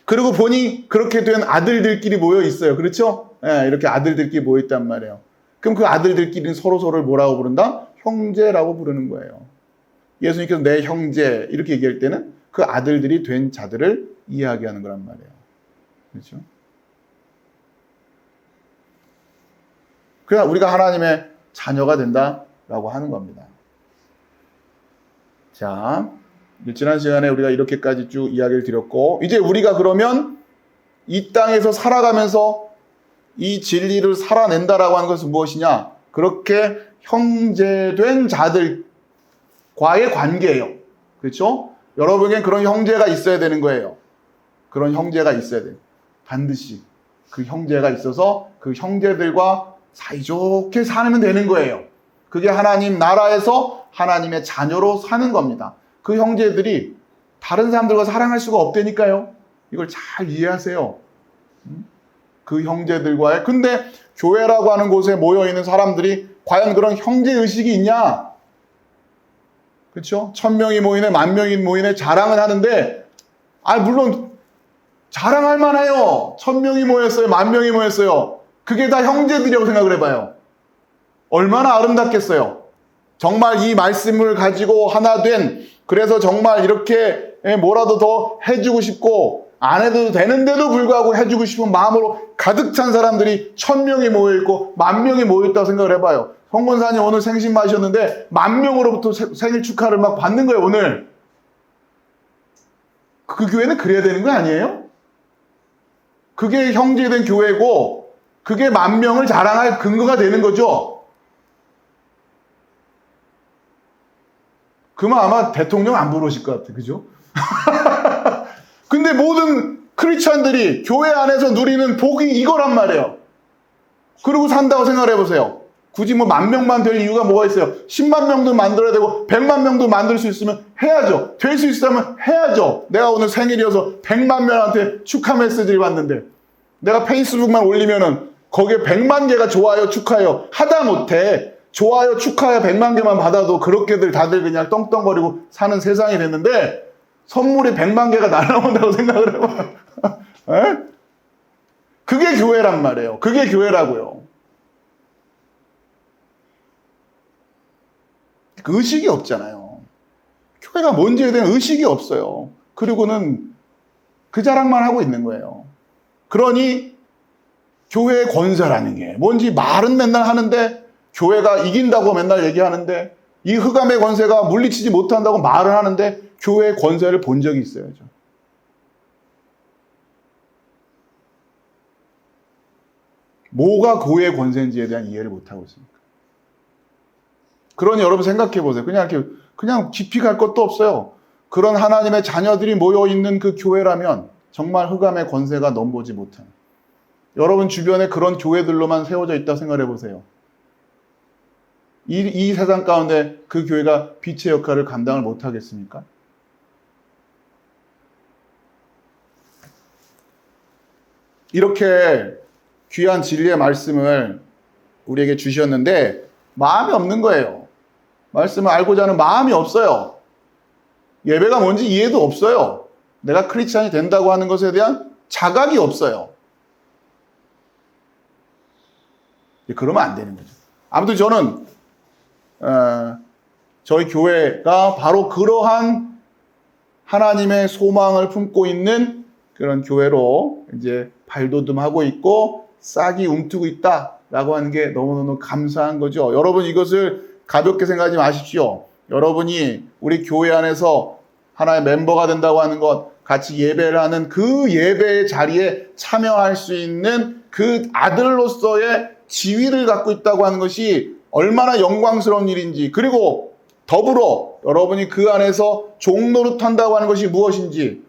그리고 보니 그렇게 된 아들들끼리 모여 있어요. 그렇죠? 이렇게 아들들끼리 모여 있단 말이에요. 그럼 그 아들들끼리는 서로를 뭐라고 부른다? 형제라고 부르는 거예요. 예수님께서 내 형제 이렇게 얘기할 때는 그 아들들이 된 자들을 이야기하는 거란 말이에요. 그렇죠? 그래야 우리가 하나님의 자녀가 된다라고 하는 겁니다. 자, 지난 시간에 우리가 이렇게까지 쭉 이야기를 드렸고, 이제 우리가 그러면 이 땅에서 살아가면서 이 진리를 살아낸다라고 하는 것은 무엇이냐? 그렇게 형제된 자들과의 관계예요. 그렇죠? 여러분에겐 그런 형제가 있어야 되는 거예요. 그런 형제가 있어야 돼요. 반드시 그 형제가 있어서 그 형제들과 사이좋게 살면 되는 거예요. 그게 하나님 나라에서 하나님의 자녀로 사는 겁니다. 그 형제들이 다른 사람들과 사랑할 수가 없다니까요. 이걸 잘 이해하세요. 그 형제들과의, 근데 교회라고 하는 곳에 모여있는 사람들이 과연 그런 형제의식이 있냐? 그렇죠? 1000명이 모이네, 10,000명이 모이네, 자랑은 하는데, 물론 자랑할 만해요. 1000명이 모였어요, 10,000명이 모였어요. 그게 다 형제들이라고 생각을 해봐요. 얼마나 아름답겠어요. 정말 이 말씀을 가지고 하나 된, 그래서 정말 이렇게 뭐라도 더 해주고 싶고 안 해도 되는데도 불구하고 해주고 싶은 마음으로 가득 찬 사람들이 1000명이 모여있고 10,000명이 모여있다고 생각을 해봐요. 성권사님 오늘 생신 마셨는데 10,000명으로부터 생일 축하를 막 받는 거예요, 오늘. 그 교회는 그래야 되는 거 아니에요? 그게 형제된 교회고 그게 10,000명을 자랑할 근거가 되는 거죠. 그러면 아마 대통령 안 부르실 것 같아. 그죠? 근데 모든 크리스찬들이 교회 안에서 누리는 복이 이거란 말이에요. 그리고 산다고 생각을 해보세요. 굳이 뭐 10,000명만 될 이유가 뭐가 있어요? 10만 명도 만들어야 되고 100만 명도 만들 수 있으면 해야죠. 될 수 있으면 해야죠. 내가 오늘 생일이어서 100만 명한테 축하 메시지를 받는데 내가 페이스북만 올리면은 거기에 100만 개가 좋아요, 축하요. 하다못해 좋아요, 축하요 100만 개만 받아도 그렇게들 다들 그냥 떵떵거리고 사는 세상이 됐는데 선물이 100만 개가 날아온다고 생각을 해봐. 에? 그게 교회란 말이에요. 그게 교회라고요. 의식이 없잖아요. 교회가 뭔지에 대한 의식이 없어요. 그리고는 그 자랑만 하고 있는 거예요. 그러니 교회의 권세라는 게 뭔지 말은 맨날 하는데 교회가 이긴다고 맨날 얘기하는데 이 흑암의 권세가 물리치지 못한다고 말을 하는데 교회의 권세를 본 적이 있어야죠. 뭐가 교회의 권세인지에 대한 이해를 못하고 있습니까? 그러니 여러분 생각해 보세요. 그냥 깊이 갈 것도 없어요. 그런 하나님의 자녀들이 모여있는 그 교회라면 정말 흑암의 권세가 넘보지 못한 여러분 주변에 그런 교회들로만 세워져 있다고 생각해 보세요. 이 세상 가운데 그 교회가 빛의 역할을 감당을 못하겠습니까? 이렇게 귀한 진리의 말씀을 우리에게 주셨는데 마음이 없는 거예요. 말씀을 알고자 하는 마음이 없어요. 예배가 뭔지 이해도 없어요. 내가 크리스찬이 된다고 하는 것에 대한 자각이 없어요. 그러면 안 되는 거죠. 아무튼 저는 저희 교회가 바로 그러한 하나님의 소망을 품고 있는 그런 교회로 이제 발돋움하고 있고 싹이 움트고 있다라고 하는 게 너무너무 감사한 거죠. 여러분 이것을 가볍게 생각하지 마십시오. 여러분이 우리 교회 안에서 하나의 멤버가 된다고 하는 것, 같이 예배를 하는 그 예배의 자리에 참여할 수 있는 그 아들로서의 지위를 갖고 있다고 하는 것이 얼마나 영광스러운 일인지, 그리고 더불어 여러분이 그 안에서 종노릇한다고 하는 것이 무엇인지,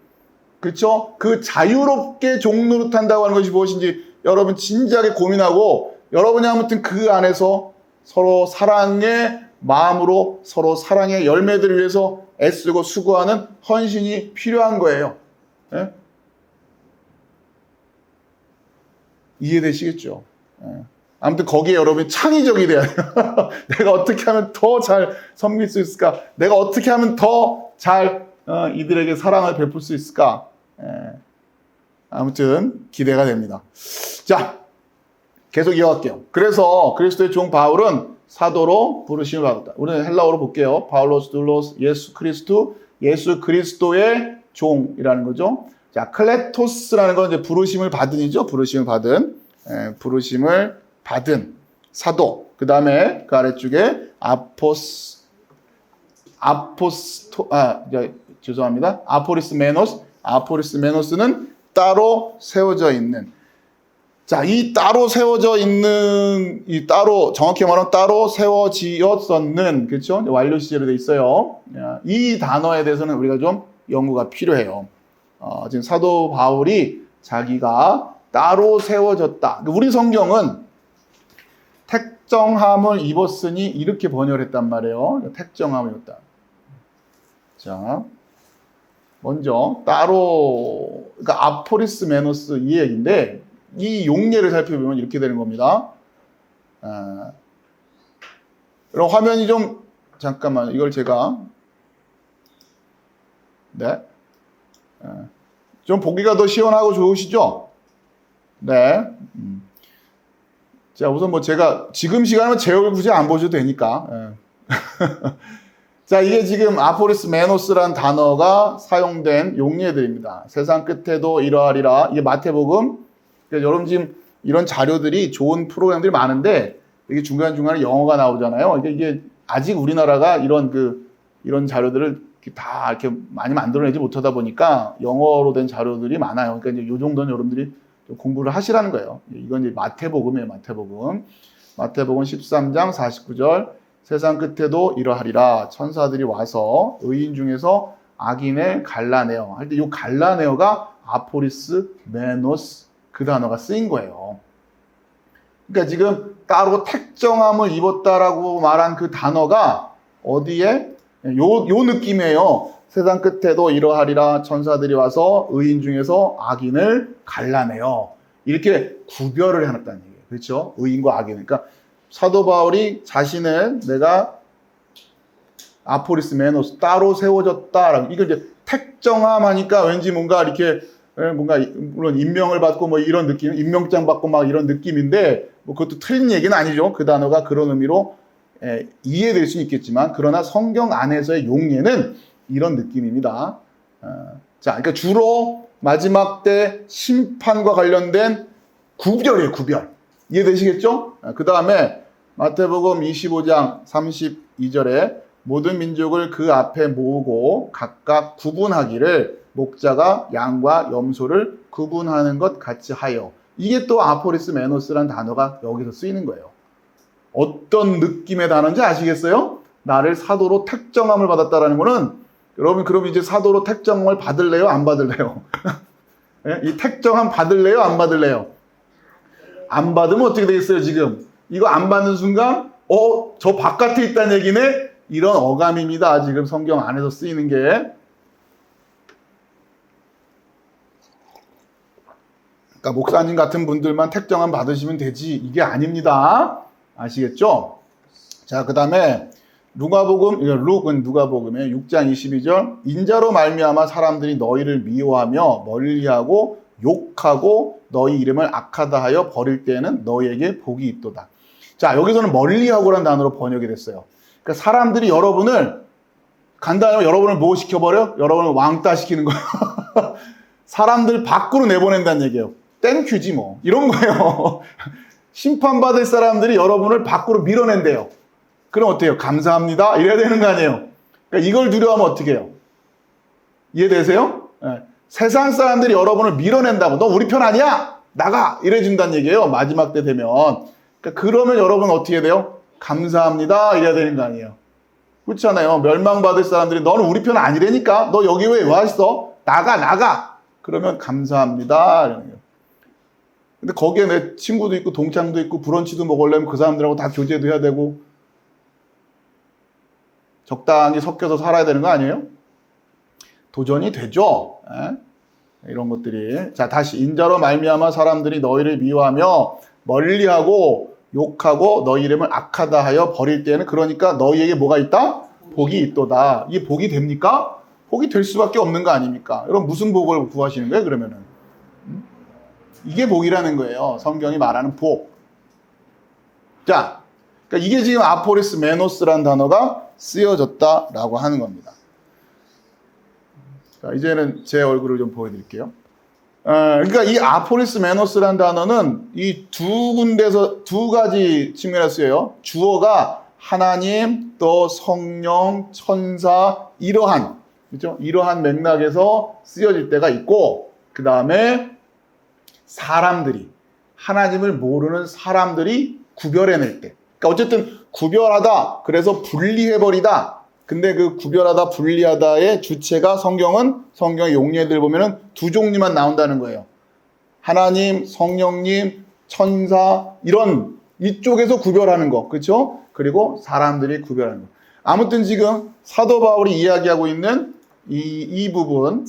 그렇죠? 그 자유롭게 종노릇한다고 하는 것이 무엇인지 여러분 진지하게 고민하고 여러분이 아무튼 그 안에서 서로 사랑의 마음으로 서로 사랑의 열매들을 위해서 애쓰고 수고하는 헌신이 필요한 거예요. 예? 이해되시겠죠? 예. 아무튼 거기에 여러분이 창의적이 돼야 돼요. 내가 어떻게 하면 더 잘 섬길 수 있을까? 내가 어떻게 하면 더 잘 이들에게 사랑을 베풀 수 있을까? 예. 아무튼 기대가 됩니다. 자, 계속 이어갈게요. 그래서 그리스도의 종 바울은 사도로 부르심을 받았다. 우리는 헬라어로 볼게요. 바울로스 둘로스 예수 크리스토, 예수 그리스도의 종이라는 거죠. 자, 클레토스라는 건 이제 부르심을 받은이죠. 부르심을 받은 사도. 그 다음에 그 아래쪽에 아포리스 메노스. 아포리스 메노스는 따로 세워져 있는. 자, 이 따로 세워져 있는, 정확히 말하면 따로 세워지었었는, 그렇죠? 완료 시제로 돼 있어요. 이 단어에 대해서는 우리가 좀 연구가 필요해요. 지금 사도 바울이 자기가 따로 세워졌다. 우리 성경은 택정함을 입었으니 이렇게 번역을 했단 말이에요. 택정함을 입었다. 자, 먼저 따로, 그러니까 아포리스 메노스 이 얘기인데, 이 용례를 살펴보면 이렇게 되는 겁니다. 그럼 화면이 좀, 잠깐만, 이걸 제가, 네. 좀 보기가 더 시원하고 좋으시죠? 네. 자, 우선 제가, 지금 시간이면 제 얼굴 굳이 안 보셔도 되니까. 자, 이게 지금 아포리스 메노스란 단어가 사용된 용례들입니다. 세상 끝에도 이러하리라. 이게 마태복음. 그러니까 여러분 지금 이런 자료들이 좋은 프로그램들이 많은데 이게 중간중간에 영어가 나오잖아요. 이게 아직 우리나라가 이런 자료들을 다 이렇게 많이 만들어내지 못하다 보니까 영어로 된 자료들이 많아요. 그러니까 이제 이 정도는 여러분들이 좀 공부를 하시라는 거예요. 이건 이제 마태복음이에요. 마태복음 13장 49절. 세상 끝에도 이러하리라. 천사들이 와서 의인 중에서 악인을 갈라내어. 할 때 이 갈라내어가 아포리스 메노스 그 단어가 쓰인 거예요. 그러니까 지금 따로 택정함을 입었다라고 말한 그 단어가 어디에? 요 느낌이에요. 세상 끝에도 이러하리라. 천사들이 와서 의인 중에서 악인을 갈라내어. 이렇게 구별을 해놨다는 얘기예요. 그렇죠? 의인과 악인. 그러니까 사도 바울이 자신을 내가 아포리스 메노스 따로 세워졌다라고. 이걸 이제 택정함 하니까 왠지 뭔가 이렇게 뭔가 물론 임명을 받고 뭐 이런 느낌, 임명장 받고 막 이런 느낌인데 뭐 그것도 틀린 얘기는 아니죠. 그 단어가 그런 의미로 이해될 수는 있겠지만 그러나 성경 안에서의 용례는 이런 느낌입니다. 자, 그러니까 주로 마지막 때 심판과 관련된 구별이에요, 구별. 이해되시겠죠? 그 다음에 마태복음 25장 32절에 모든 민족을 그 앞에 모으고 각각 구분하기를 목자가 양과 염소를 구분하는 것 같이 하여. 이게 또 아포리스 메노스라는 단어가 여기서 쓰이는 거예요. 어떤 느낌의 단어인지 아시겠어요? 나를 사도로 택정함을 받았다라는 거는 여러분 그럼 이제 사도로 택정함을 받을래요? 안 받을래요? 이 택정함 받을래요? 안 받을래요? 안 받으면 어떻게 되겠어요 지금? 이거 안 받는 순간 저 바깥에 있다는 얘기네? 이런 어감입니다. 지금 성경 안에서 쓰이는 게. 그러니까 목사님 같은 분들만 택정함 받으시면 되지 이게 아닙니다. 아시겠죠? 자, 그 다음에 누가복음, 룩은 누가복음의 6장 22절 인자로 말미암아 사람들이 너희를 미워하며 멀리하고 욕하고 너희 이름을 악하다 하여 버릴 때에는 너희에게 복이 있도다. 자, 여기서는 멀리하고라는 단어로 번역이 됐어요. 그러니까 사람들이 여러분을 간단하면 여러분을 뭐 시켜버려? 여러분을 왕따 시키는 거예요. 사람들 밖으로 내보낸다는 얘기예요. 땡큐지 뭐 이런 거예요. 심판받을 사람들이 여러분을 밖으로 밀어낸대요. 그럼 어때요? 감사합니다 이래야 되는 거 아니에요? 그러니까 이걸 두려워하면 어떻게 해요? 이해되세요? 네. 세상 사람들이 여러분을 밀어낸다고 너 우리 편 아니야? 나가! 이래준다는 얘기예요. 마지막 때 되면. 그러니까 그러면 여러분 어떻게 돼요? 감사합니다 이래야 되는 거 아니에요? 그렇잖아요. 멸망받을 사람들이 너는 우리 편 아니라니까 너 여기 왜 와 있어? 나가! 그러면 감사합니다 이러는 거예요. 근데 거기에 내 친구도 있고 동창도 있고 브런치도 먹으려면 그 사람들하고 다 교제도 해야 되고 적당히 섞여서 살아야 되는 거 아니에요? 도전이 되죠. 이런 것들이. 자, 다시 인자로 말미암아 사람들이 너희를 미워하며 멀리하고 욕하고 너희 이름을 악하다 하여 버릴 때에는 그러니까 너희에게 뭐가 있다? 복이 있도다. 이게 복이 됩니까? 복이 될 수밖에 없는 거 아닙니까? 여러분 무슨 복을 구하시는 거예요 그러면은? 이게 복이라는 거예요. 성경이 말하는 복. 자, 그러니까 이게 지금 아포리스 메노스라는 단어가 쓰여졌다라고 하는 겁니다. 자, 이제는 제 얼굴을 좀 보여드릴게요. 그러니까 이 아포리스 메노스라는 단어는 이 두 군데서 두 가지 측면에서 쓰여요. 주어가 하나님, 또 성령, 천사, 이러한, 그렇죠? 이러한 맥락에서 쓰여질 때가 있고, 그 다음에 사람들이, 하나님을 모르는 사람들이 구별해낼 때. 그러니까 어쨌든 구별하다, 그래서 분리해버리다. 근데 그 구별하다, 분리하다의 주체가 성경의 용례들 보면은 두 종류만 나온다는 거예요. 하나님, 성령님, 천사, 이쪽에서 구별하는 거. 그렇죠? 그리고 사람들이 구별하는 거. 아무튼 지금 사도 바울이 이야기하고 있는 이 부분,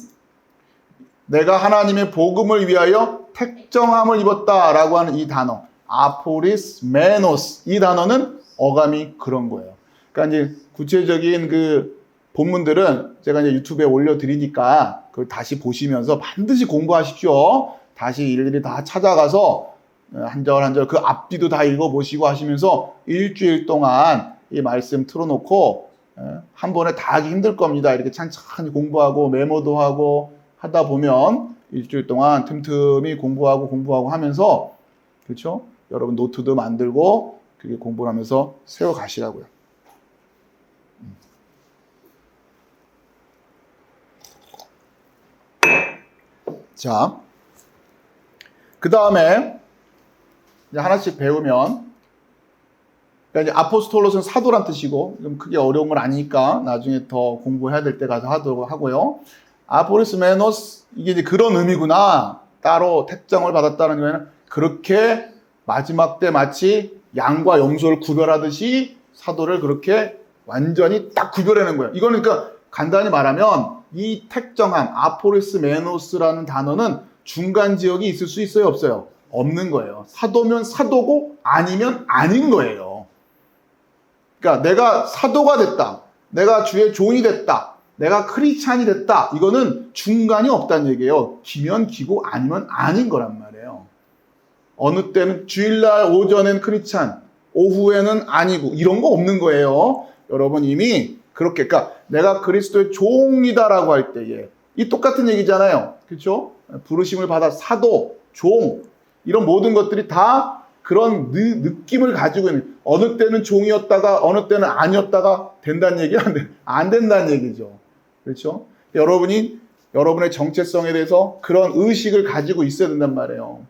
내가 하나님의 복음을 위하여 택정함을 입었다라고 하는 이 단어, 아포리스 메노스, 이 단어는 어감이 그런 거예요. 그러니까 이제 구체적인 그 본문들은 제가 이제 유튜브에 올려드리니까 그걸 다시 보시면서 반드시 공부하십시오. 다시 일일이 다 찾아가서 한 절 한 절 그 앞뒤도 다 읽어보시고 하시면서 일주일 동안 이 말씀 틀어놓고 한 번에 다 하기 힘들 겁니다. 이렇게 천천히 공부하고 메모도 하고 하다 보면 일주일 동안 틈틈이 공부하고 하면서, 그렇죠? 여러분 노트도 만들고 그게 공부를 하면서 세워 가시라고요. 자, 그 다음에 이제 하나씩 배우면, 그러니까 이제 아포스톨로스는 사도란 뜻이고, 좀 크게 어려운 건 아니니까 나중에 더 공부해야 될 때 가서 하도록 하고요. 아포리스 메노스, 이게 이제 그런 의미구나. 따로 택정을 받았다는 거에는 그렇게 마지막 때 마치 양과 염소를 구별하듯이 사도를 그렇게 완전히 딱 구별해낸 거예요. 이거는 그러니까 간단히 말하면 이 택정함, 아포리스 메노스라는 단어는 중간 지역이 있을 수 있어요, 없어요? 없는 거예요. 사도면 사도고 아니면 아닌 거예요. 그러니까 내가 사도가 됐다. 내가 주의 종이 됐다. 내가 크리스찬이 됐다. 이거는 중간이 없다는 얘기예요. 기면 기고 아니면 아닌 거란 말이에요. 어느 때는 주일날 오전엔 크리스찬, 오후에는 아니고 이런 거 없는 거예요. 여러분 이미 그렇게 그러니까 내가 그리스도의 종이다라고 할 때에 이 똑같은 얘기잖아요. 그렇죠? 부르심을 받아 사도, 종 이런 모든 것들이 다 그런 느낌을 가지고 있는 어느 때는 종이었다가 어느 때는 아니었다가 된다는 얘기 안 된다는 얘기죠. 그렇죠? 여러분이 여러분의 정체성에 대해서 그런 의식을 가지고 있어야 된단 말이에요.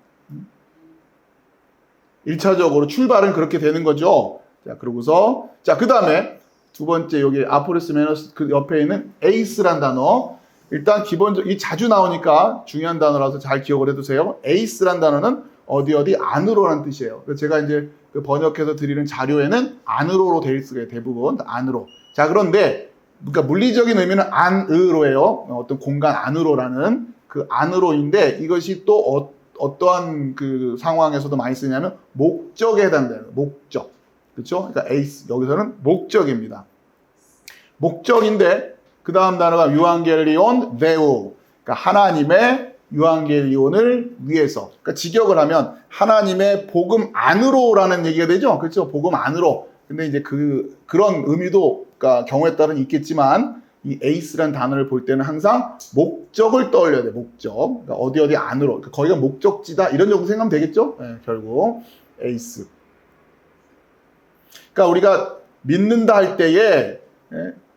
1차적으로 출발은 그렇게 되는 거죠. 자, 그러고서 자, 그다음에 두 번째 여기 아포리스 메노스 그 옆에 있는 에이스란 단어. 일단 기본적으로 이 자주 나오니까 중요한 단어라서 잘 기억을 해두세요. 에이스란 단어는 어디 안으로라는 뜻이에요. 그래서 제가 이제 그 번역해서 드리는 자료에는 안으로로 되어 있어요. 대부분 안으로. 자, 그런데 그러니까 물리적인 의미는 안으로예요. 어떤 공간 안으로라는 그 안으로인데 이것이 또 어떠한 그 상황에서도 많이 쓰냐면 목적에 해당돼요. 목적. 그렇죠? 그러니까 에이스 여기서는 목적입니다. 목적인데 그 다음 단어가 유앙겔리온 데우. 그러니까 하나님의 유앙겔리온을 위해서. 그러니까 직역을 하면 하나님의 복음 안으로라는 얘기가 되죠. 그렇죠? 복음 안으로. 근데 이제 그런 의미도 그러니까 경우에 따른 있겠지만 이 에이스라는 단어를 볼 때는 항상 목적을 떠올려야 돼. 목적. 그러니까 어디 안으로. 그러니까 거기가 목적지다. 이런 정도 생각하면 되겠죠? 네, 결국 에이스. 그러니까 우리가 믿는다 할 때에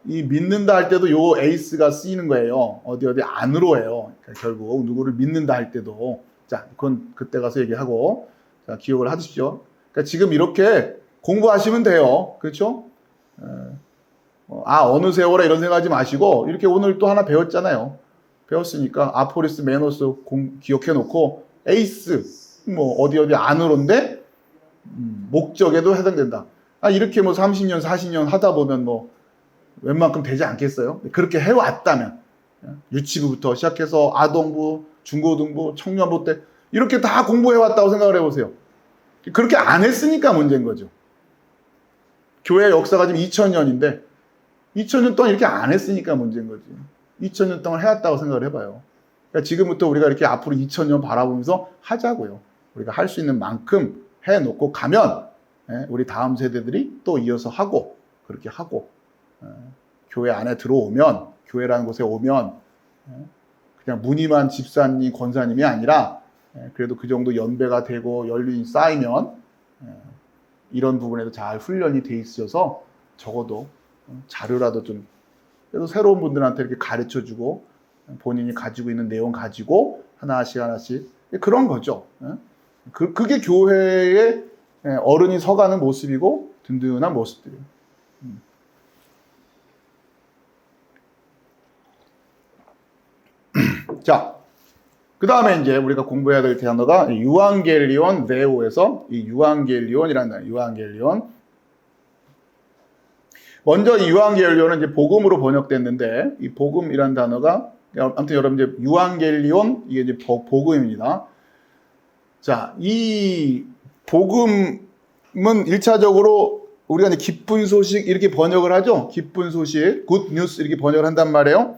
이 믿는다 할 때도 요 에이스가 쓰이는 거예요. 어디 안으로예요. 그러니까 결국 누구를 믿는다 할 때도 자, 그건 그때 가서 얘기하고 자, 기억을 하십시오. 그러니까 지금 이렇게 공부하시면 돼요. 그렇죠? 어느 세월에 이런 생각하지 마시고 이렇게 오늘 또 하나 배웠잖아요. 배웠으니까 아포리스 메노스 기억해 놓고 에이스 뭐 어디 안으로인데 목적에도 해당된다. 이렇게 뭐 30년 40년 하다 보면 뭐 웬만큼 되지 않겠어요? 그렇게 해왔다면 유치부부터 시작해서 아동부, 중고등부, 청년부 때 이렇게 다 공부해왔다고 생각을 해보세요. 그렇게 안 했으니까 문제인 거죠. 교회 역사가 지금 2000년인데 2000년 동안 이렇게 안 했으니까 문제인 거지. 2000년 동안 해왔다고 생각을 해봐요. 그러니까 지금부터 우리가 이렇게 앞으로 2000년 바라보면서 하자고요. 우리가 할 수 있는 만큼 해놓고 가면 우리 다음 세대들이 또 이어서 하고 그렇게 하고 교회 안에 들어오면 교회라는 곳에 오면 그냥 무늬만 집사님, 권사님이 아니라 그래도 그 정도 연배가 되고 연륜이 쌓이면 이런 부분에도 잘 훈련이 돼 있어서 적어도 자료라도 좀 그래도 새로운 분들한테 이렇게 가르쳐주고 본인이 가지고 있는 내용 가지고 하나씩 그런 거죠. 그게 교회의 어른이 서가는 모습이고 든든한 모습들이에요. 자, 그 다음에 이제 우리가 공부해야 될 단어가 유앙겔리온 데오에서 이 유앙겔리온이라는 단어, 유앙겔리온. 먼저 이 유앙겔리온은 이제 복음으로 번역됐는데 이 복음이라는 단어가 아무튼 여러분 이제 유앙겔리온 이게 이제 복음입니다. 자, 이 복음은 1차적으로 우리가 이제 기쁜 소식 이렇게 번역을 하죠. 기쁜 소식, 굿 뉴스 이렇게 번역을 한단 말이에요.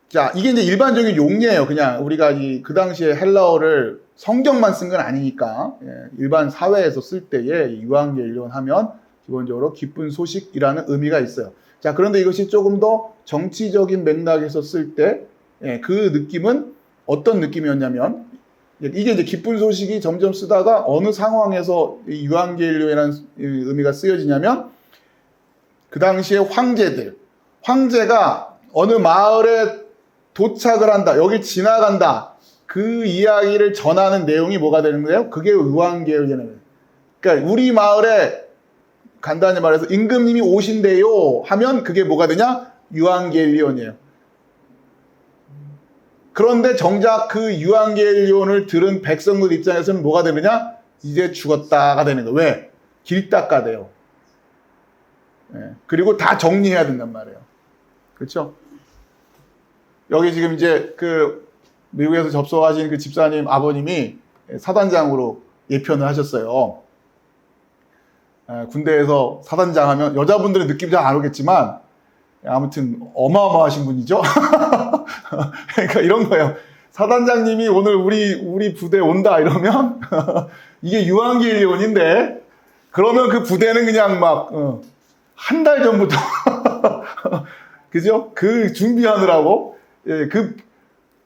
자, 이게 이제 일반적인 용례예요. 그냥 우리가 그 당시에 헬라어를 성경만 쓴 건 아니니까 일반 사회에서 쓸 때에 유앙겔리온 하면 기본적으로 기쁜 소식이라는 의미가 있어요. 자, 그런데 이것이 조금 더 정치적인 맥락에서 쓸 때 그 느낌은 어떤 느낌이었냐면 이게 이제 기쁜 소식이 점점 쓰다가 어느 상황에서 이 유앙겔리온이라는 의미가 쓰여지냐면 그 당시에 황제가 어느 마을에 도착을 한다. 여기 지나간다. 그 이야기를 전하는 내용이 뭐가 되는 거예요? 그게 유앙겔리온이에요. 그러니까 우리 마을에 간단히 말해서 임금님이 오신대요 하면 그게 뭐가 되냐? 유앙겔리온이에요. 그런데 정작 그 유앙겔리온을 들은 백성들 입장에서는 뭐가 되느냐? 이제 죽었다가 되는 거예요. 왜? 길 닦아야 돼요. 그리고 다 정리해야 된단 말이에요. 그렇죠? 여기 지금 이제 그 미국에서 접속하신 그 집사님 아버님이 사단장으로 예편을 하셨어요. 군대에서 사단장 하면 여자분들은 느낌 잘 안 오겠지만 아무튼 어마어마하신 분이죠. 그러니까 이런 거예요. 사단장님이 오늘 우리 부대 온다 이러면 이게 유한겔리온인데 그러면 그 부대는 그냥 막 한 달 전부터 그죠? 그 준비하느라고 그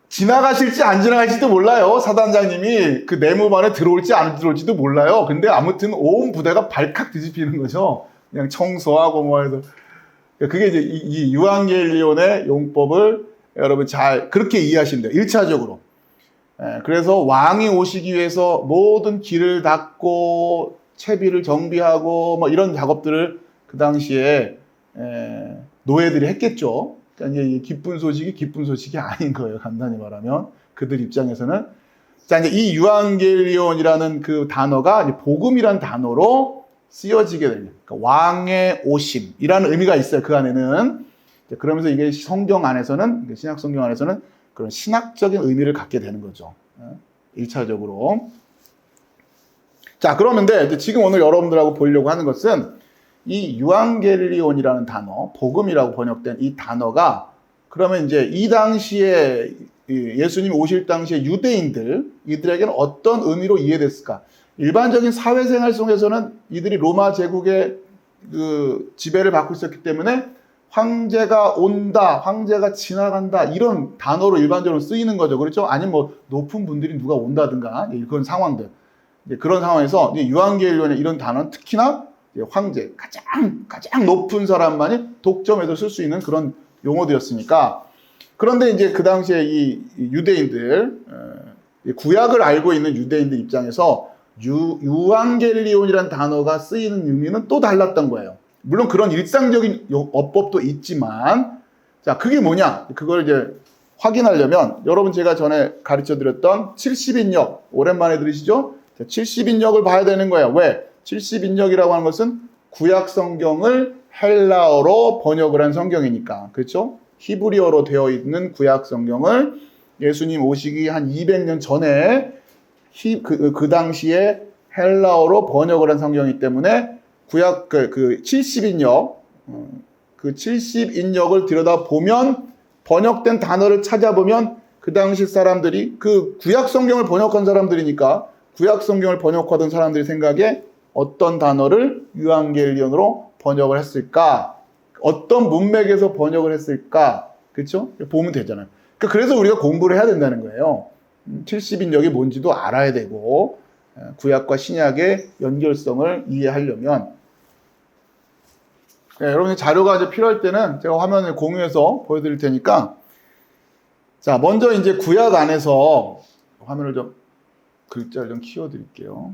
지나가실지 안 지나가실지도 몰라요. 사단장님이 그 내무반에 들어올지 안 들어올지도 몰라요. 근데 아무튼 온 부대가 발칵 뒤집히는 거죠. 그냥 청소하고 뭐 해서 그게 이제 이 유한겔리온의 용법을 여러분 잘 그렇게 이해하시면 돼요. 1차적으로. 그래서 왕이 오시기 위해서 모든 길을 닫고 채비를 정비하고 뭐 이런 작업들을 그 당시에 노예들이 했겠죠. 그러니까 이제 기쁜 소식이 아닌 거예요. 간단히 말하면 그들 입장에서는 자 이제 이 유한겔리온이라는 그 단어가 이제 복음이란 단어로 쓰여지게 됩니다. 그러니까 왕의 오심이라는 의미가 있어요. 그 안에는 그러면서 이게 성경 안에서는 신약 성경 안에서는 그런 신학적인 의미를 갖게 되는 거죠. 1차적으로. 자, 그러는데 지금 오늘 여러분들하고 보려고 하는 것은 이 유한겔리온이라는 단어, 복음이라고 번역된 이 단어가 그러면 이제 이 당시에 예수님 오실 당시에 유대인들, 이들에게는 어떤 의미로 이해됐을까? 일반적인 사회생활 속에서는 이들이 로마 제국의 그 지배를 받고 있었기 때문에 황제가 온다, 황제가 지나간다 이런 단어로 일반적으로 쓰이는 거죠. 그렇죠? 아니면 뭐 높은 분들이 누가 온다든가 그런 상황들. 그런 상황에서 유한겔리온의 이런 단어는 특히나 황제, 가장 높은 사람만이 독점해서 쓸 수 있는 그런 용어들이었으니까. 그런데 이제 그 당시에 이 유대인들, 구약을 알고 있는 유대인들 입장에서 유한겔리온이라는 단어가 쓰이는 의미는 또 달랐던 거예요. 물론 그런 일상적인 어법도 있지만, 자, 그게 뭐냐? 그걸 이제 확인하려면 여러분 제가 전에 가르쳐 드렸던 70인역, 오랜만에 들으시죠? 70인역을 봐야 되는 거예요. 왜? 70인역이라고 하는 것은 구약 성경을 헬라어로 번역을 한 성경이니까. 그렇죠? 히브리어로 되어 있는 구약 성경을 예수님 오시기 한 200년 전에 그 당시에 헬라어로 번역을 한 성경이기 때문에 구약 그 70인역, 그 70인역을 들여다보면 번역된 단어를 찾아보면 그 당시 사람들이 그 구약 성경을 번역한 사람들이니까 구약 성경을 번역하던 사람들이 생각에 어떤 단어를 유한겔리온으로 번역을 했을까? 어떤 문맥에서 번역을 했을까? 그렇죠? 보면 되잖아요. 그래서 우리가 공부를 해야 된다는 거예요. 70인역이 뭔지도 알아야 되고 구약과 신약의 연결성을 이해하려면 여러분 자료가 이제 필요할 때는 제가 화면을 공유해서 보여드릴 테니까 자 먼저 이제 구약 안에서 화면을 좀 글자를 좀 키워드릴게요.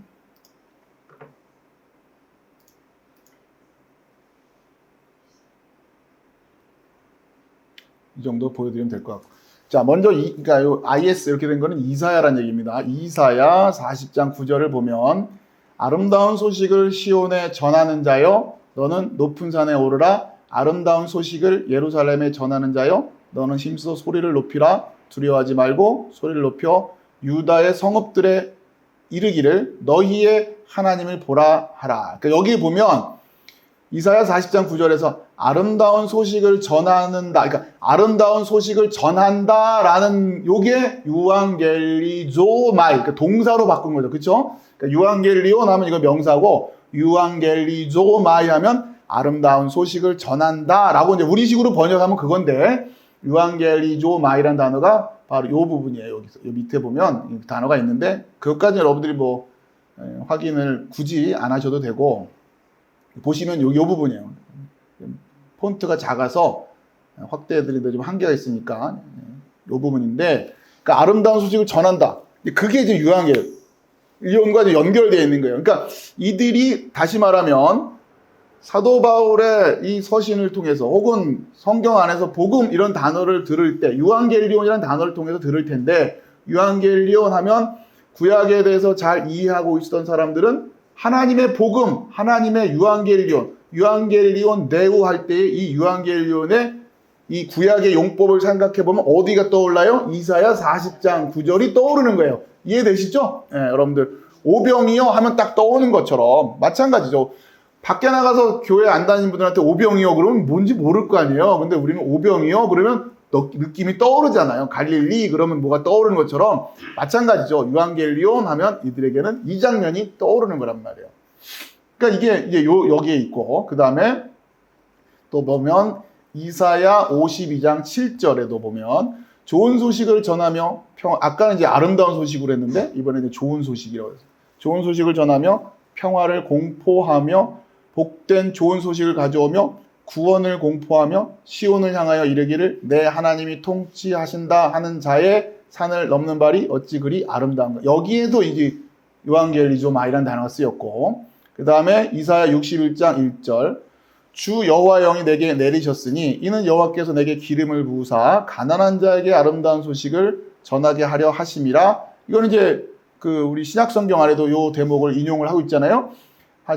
이 정도 보여드리면 될 것 같고. 자, 먼저 그러니까 요 IS 이렇게 된 거는 이사야라는 얘기입니다. 이사야 40장 9절을 보면 아름다운 소식을 시온에 전하는 자여 너는 높은 산에 오르라. 아름다운 소식을 예루살렘에 전하는 자여 너는 힘써 소리를 높이라. 두려워하지 말고 소리를 높여 유다의 성읍들에 이르기를 너희의 하나님을 보라 하라. 그러니까 여기 보면 이사야 40장 9절에서 아름다운 소식을 전하는다. 그러니까 아름다운 소식을 전한다라는 요게 유한겔리조마이. 그러니까 동사로 바꾼 거죠. 그렇죠? 그러니까 유한겔리온 하면 이거 명사고 유한겔리조마이 하면 아름다운 소식을 전한다라고 이제 우리식으로 번역하면 그건데 유한겔리조마이라는 단어가 바로 요 부분이에요. 여기서 요 밑에 보면 이 단어가 있는데 그것까지 여러분들이 뭐 확인을 굳이 안 하셔도 되고 보시면 요 부분이에요. 폰트가 작아서 확대해드리는데 좀 한계가 있으니까 요 부분인데 그러니까 아름다운 소식을 전한다. 그게 이제 유한겔리온과 연결되어 있는 거예요. 그러니까 이들이 다시 말하면 사도 바울의 이 서신을 통해서 혹은 성경 안에서 복음 이런 단어를 들을 때 유한겔리온이라는 단어를 통해서 들을 텐데 유한겔리온 하면 구약에 대해서 잘 이해하고 있었던 사람들은 하나님의 복음, 하나님의 유한겔리온 네우 할 때 이 유한겔리온의 이 구약의 용법을 생각해보면 어디가 떠올라요? 이사야 40장 9절이 떠오르는 거예요. 이해되시죠? 네, 여러분들 오병이어 하면 딱 떠오르는 것처럼 마찬가지죠. 밖에 나가서 교회 안 다니는 분들한테 오병이어 그러면 뭔지 모를 거 아니에요. 근데 우리는 오병이어 그러면 느낌이 떠오르잖아요. 갈릴리 그러면 뭐가 떠오르는 것처럼 마찬가지죠. 유앙겔리온 하면 이들에게는 이 장면이 떠오르는 거란 말이에요. 그러니까 이게 이제 여기에 있고, 그 다음에 또 보면 이사야 52장 7절에도 보면 좋은 소식을 전하며 아까는 이제 아름다운 소식으로 했는데 이번에는 좋은 소식이라고 했어요. 좋은 소식을 전하며 평화를 공포하며 복된 좋은 소식을 가져오며 구원을 공포하며 시온을 향하여 이르기를 내 하나님이 통치하신다 하는 자의 산을 넘는 발이 어찌 그리 아름다운가. 여기에도 이제 유앙겔리조마이라는 단어가 쓰였고, 그 다음에 이사야 61장 1절 주 여호와 영이 내게 내리셨으니 이는 여호와께서 내게 기름을 부으사 가난한 자에게 아름다운 소식을 전하게 하려 하심이라. 이거는 이제 우리 신약 성경 안에도 요 대목을 인용을 하고 있잖아요.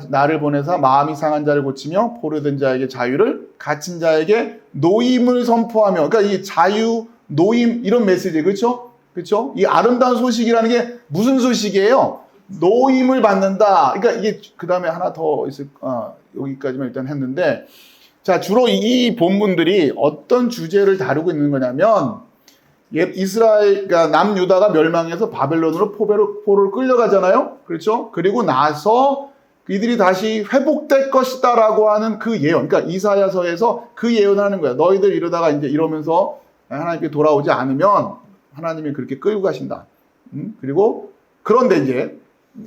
나를 보내사 마음이 상한 자를 고치며 포로된 자에게 자유를, 갇힌 자에게 노임을 선포하며. 그러니까 이 자유, 노임 이런 메시지, 그렇죠? 그렇죠? 이 아름다운 소식이라는 게 무슨 소식이에요? 노임을 받는다. 그러니까 이게 그 다음에 하나 더 있을, 여기까지만 일단 했는데, 자, 주로 이 본문들이 어떤 주제를 다루고 있는 거냐면, 이스라엘, 그러니까 남유다가 멸망해서 바벨론으로 포로를 끌려가잖아요. 그렇죠? 그리고 나서 이들이 다시 회복될 것이다라고 하는 그 예언. 그러니까 이사야서에서 그 예언을 하는 거야. 너희들 이러다가 이제 이러면서 하나님께 돌아오지 않으면 하나님이 그렇게 끌고 가신다. 그리고 그런데 이제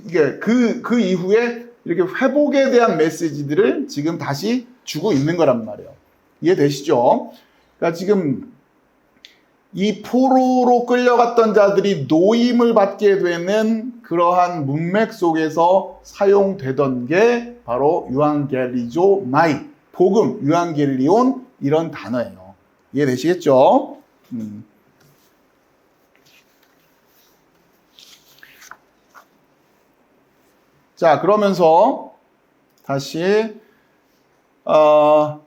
이게 그 이후에 이렇게 회복에 대한 메시지들을 지금 다시 주고 있는 거란 말이에요. 이해되시죠? 그러니까 지금 이 포로로 끌려갔던 자들이 노임을 받게 되는 그러한 문맥 속에서 사용되던 게 바로 유앙겔리조마이, 복음, 유앙겔리온 이런 단어예요. 이해되시겠죠? 자, 그러면서 다시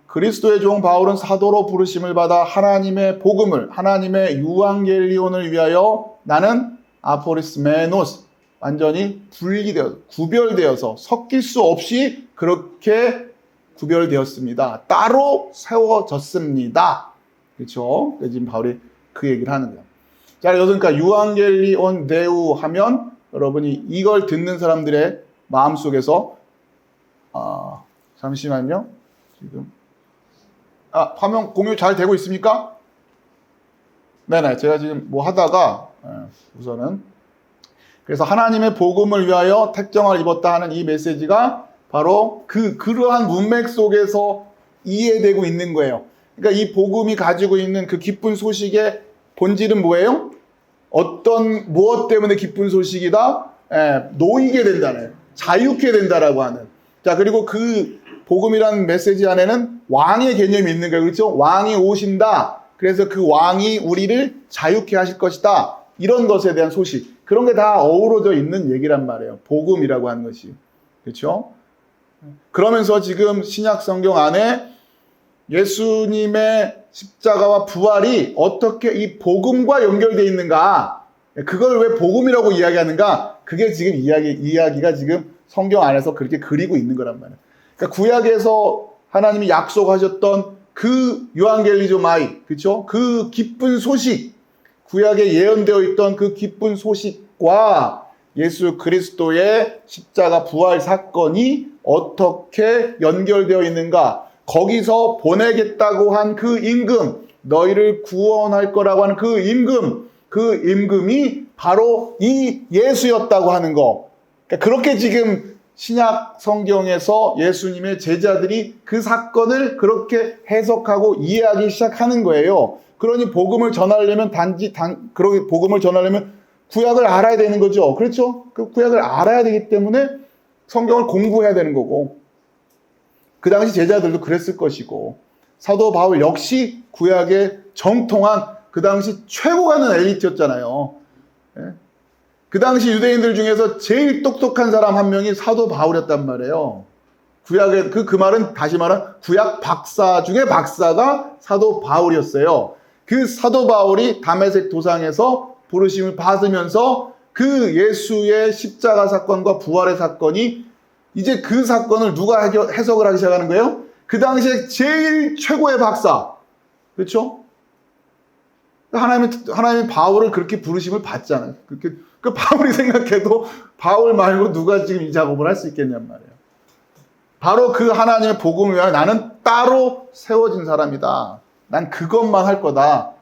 그리스도의 종 바울은 사도로 부르심을 받아 하나님의 복음을, 하나님의 유앙겔리온을 위하여 나는 아포리스메노스, 완전히 분리되어서, 구별되어서 섞일 수 없이 그렇게 구별되었습니다. 따로 세워졌습니다. 그렇죠? 지금 바울이 그 얘기를 하는 거예요. 자, 여기서 그러니까 유앙겔리온 데우 하면 여러분이 이걸 듣는 사람들의 마음속에서 잠시만요. 지금 화면 공유 잘 되고 있습니까? 네네, 제가 지금 뭐 하다가 우선은 그래서 하나님의 복음을 위하여 택정을 입었다 하는 이 메시지가 바로 그러한 문맥 속에서 이해되고 있는 거예요. 그러니까 이 복음이 가지고 있는 그 기쁜 소식의 본질은 뭐예요? 무엇 때문에 기쁜 소식이다? 놓이게 된다는, 자유케 된다라고 하는. 자, 그리고 그 복음이라는 메시지 안에는 왕의 개념이 있는 거예요. 그렇죠? 왕이 오신다. 그래서 그 왕이 우리를 자유케 하실 것이다. 이런 것에 대한 소식. 그런 게 다 어우러져 있는 얘기란 말이에요. 복음이라고 하는 것이. 그렇죠? 그러면서 지금 신약 성경 안에 예수님의 십자가와 부활이 어떻게 이 복음과 연결되어 있는가? 그걸 왜 복음이라고 이야기하는가? 그게 지금 이야기가 지금 성경 안에서 그렇게 그리고 있는 거란 말이에요. 그러니까 구약에서 하나님이 약속하셨던 그 유앙겔리조마이, 그렇죠? 그 기쁜 소식, 구약에 예언되어 있던 그 기쁜 소식과 예수 그리스도의 십자가 부활 사건이 어떻게 연결되어 있는가? 거기서 보내겠다고 한 그 임금, 너희를 구원할 거라고 하는 그 임금이 바로 이 예수였다고 하는 거. 그러니까 그렇게 지금 신약 성경에서 예수님의 제자들이 그 사건을 그렇게 해석하고 이해하기 시작하는 거예요. 그러니 복음을 전하려면 복음을 전하려면 구약을 알아야 되는 거죠. 그렇죠? 그 구약을 알아야 되기 때문에 성경을 공부해야 되는 거고, 그 당시 제자들도 그랬을 것이고, 사도 바울 역시 구약의 정통한 그 당시 최고 가는 엘리트였잖아요. 그 당시 유대인들 중에서 제일 똑똑한 사람 한 명이 사도 바울이었단 말이에요. 구약의 그 말은 다시 말하면 구약 박사 중에 박사가 사도 바울이었어요. 그 사도 바울이 다메섹 도상에서 부르심을 받으면서 그 예수의 십자가 사건과 부활의 사건이 이제 그 사건을 누가 해석을 하기 시작하는 거예요? 그 당시에 제일 최고의 박사. 그렇죠? 하나님이 바울을 그렇게 부르심을 받잖아요. 그 바울이 생각해도 바울 말고 누가 지금 이 작업을 할 수 있겠냔 말이에요. 바로 그 하나님의 복음을 위하여 나는 따로 세워진 사람이다. 난 그것만 할 거다.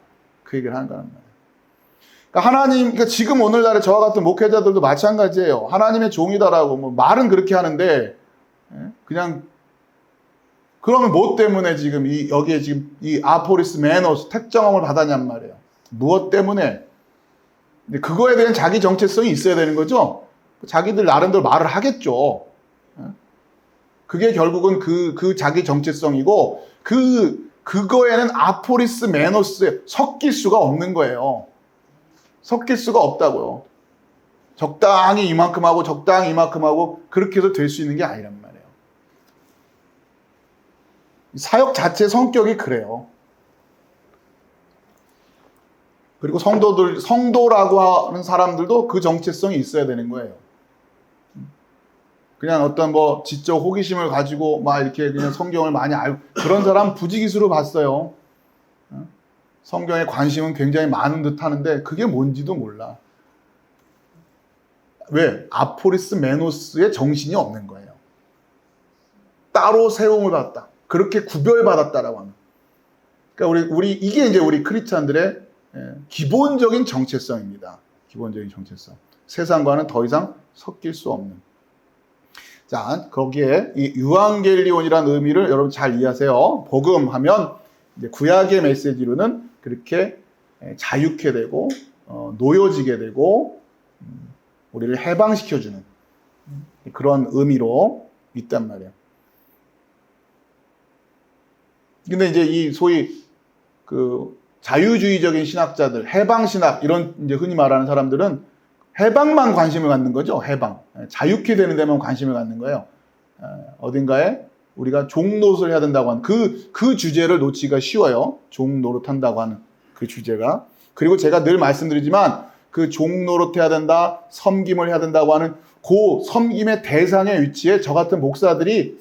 그 얘기를 하는 거란 말이에요. 그러니까 지금 오늘날에 저와 같은 목회자들도 마찬가지예요. 하나님의 종이다라고 뭐 말은 그렇게 하는데 그냥 그러면 뭐 때문에 지금 여기에 지금 이 아포리스 메노스 택정함을 받았냔 말이에요. 무엇 때문에? 근데 그거에 대한 자기 정체성이 있어야 되는 거죠. 자기들 나름대로 말을 하겠죠. 그게 결국은 그 자기 정체성이고 그거에는 아포리스 메노스에 섞일 수가 없는 거예요. 섞일 수가 없다고요. 적당히 이만큼 하고 적당히 이만큼 하고 그렇게 해서 될 수 있는 게 아니란 말이에요. 사역 자체 성격이 그래요. 그리고 성도라고 하는 사람들도 그 정체성이 있어야 되는 거예요. 그냥 어떤 뭐 지적 호기심을 가지고 막 이렇게 그냥 성경을 많이 알고 그런 사람 부지기수로 봤어요. 성경에 관심은 굉장히 많은 듯 하는데 그게 뭔지도 몰라. 왜? 아포리스 메노스의 정신이 없는 거예요. 따로 세움을 받았다. 그렇게 구별받았다라고 하는. 그러니까 이게 이제 우리 크리스찬들의 기본적인 정체성입니다. 기본적인 정체성. 세상과는 더 이상 섞일 수 없는. 자, 거기에 이 유앙겔리온이라는 의미를 여러분 잘 이해하세요. 복음하면 이제 구약의 메시지로는 그렇게 자유케 되고 놓여지게 되고 우리를 해방시켜주는 그런 의미로 있단 말이에요. 근데 이제 이 소위 그 자유주의적인 신학자들, 해방신학 이런 이제 흔히 말하는 사람들은 해방만 관심을 갖는 거죠. 해방. 자유케 되는 데만 관심을 갖는 거예요. 어딘가에 우리가 종노릇을 해야 된다고 하는 그 주제를 놓치기가 쉬워요. 종노릇한다고 하는 그 주제가. 그리고 제가 늘 말씀드리지만 그 종노릇해야 된다, 섬김을 해야 된다고 하는 그 섬김의 대상의 위치에 저 같은 목사들이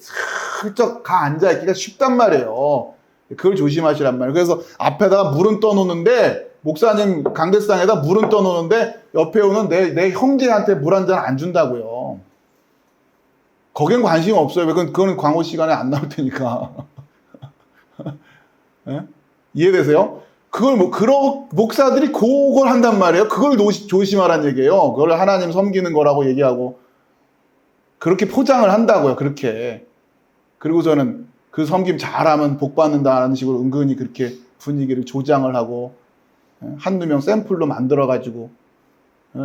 슬쩍 가 앉아있기가 쉽단 말이에요. 그걸 조심하시란 말이에요. 그래서 앞에다가 물은 떠놓는데 목사님 강대상에다 물은 떠놓는데 옆에 오는 내 형제한테 물 한 잔 안 준다고요. 거긴 관심 없어요. 그건 광고 시간에 안 나올 테니까. 네? 이해되세요? 목사들이 그걸 한단 말이에요. 그걸 조심하란 얘기예요. 그걸 하나님 섬기는 거라고 얘기하고. 그렇게 포장을 한다고요. 그렇게. 그리고 저는 그 섬김 잘하면 복 받는다는 식으로 은근히 그렇게 분위기를 조장을 하고 한두 명 샘플로 만들어가지고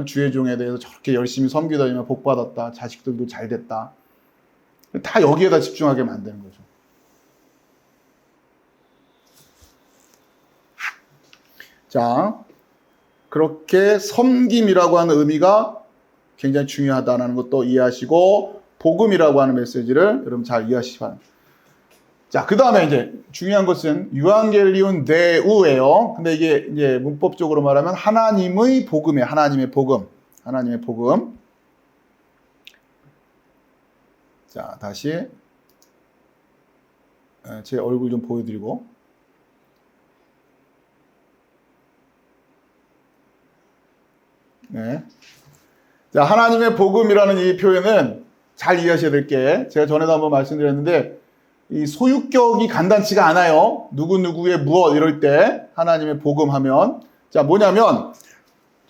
주의 종에 대해서 저렇게 열심히 섬기더니만 복 받았다. 자식들도 잘 됐다. 다 여기에다 집중하게 만드는 거죠. 자, 그렇게 섬김이라고 하는 의미가 굉장히 중요하다는 것도 이해하시고 복음이라고 하는 메시지를 여러분 잘 이해하시기 바랍니다. 자, 그 다음에 이제 중요한 것은 유앙겔리온 데우예요. 근데 이게 이제 문법적으로 말하면 하나님의 복음이에요. 하나님의 복음. 하나님의 복음. 자, 다시 제 얼굴 좀 보여드리고. 네. 자, 하나님의 복음이라는 이 표현은 잘 이해하셔야 될 게 제가 전에도 한번 말씀드렸는데 이 소유격이 간단치가 않아요. 누구누구의 무엇 이럴 때 하나님의 복음 하면 자 뭐냐면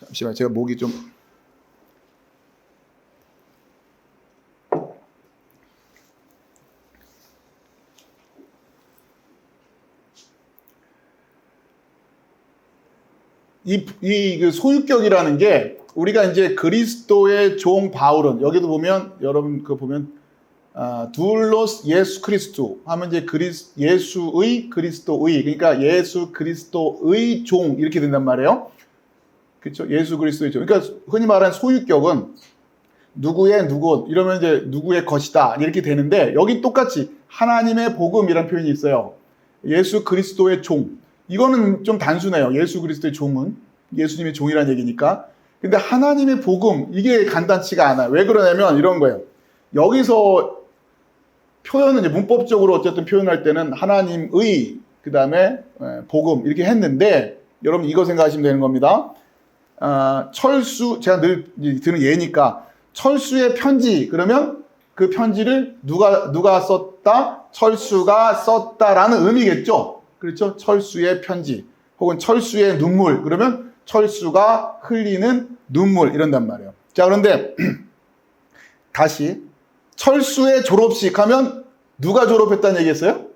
잠시만요. 제가 목이 좀 그 소유격이라는 게 우리가 이제 그리스도의 종 바울은 여기도 보면 여러분 그 보면 둘로스 예수 그리스도 하면 이제 예수의 그리스도의 그러니까 예수 그리스도의 종 이렇게 된단 말이에요. 그렇죠? 예수 그리스도의 종. 그러니까 흔히 말하는 소유격은 누구의 누구 이러면 이제 누구의 것이다 이렇게 되는데 여기 똑같이 하나님의 복음이라는 표현이 있어요. 예수 그리스도의 종. 이거는 좀 단순해요. 예수 그리스도의 종은 예수님의 종이라는 얘기니까. 근데 하나님의 복음 이게 간단치가 않아요. 왜 그러냐면 이런 거예요. 여기서 표현은 이제 문법적으로 어쨌든 표현할 때는 하나님의 그 다음에 복음 이렇게 했는데 여러분 이거 생각하시면 되는 겁니다. 철수 제가 늘 드는 예니까 철수의 편지 그러면 그 편지를 누가 썼다? 철수가 썼다라는 의미겠죠. 그렇죠? 철수의 편지 혹은 철수의 눈물 그러면 철수가 흘리는 눈물 이런단 말이에요. 자 그런데 다시 철수의 졸업식 하면 누가 졸업했다는 얘기했어요?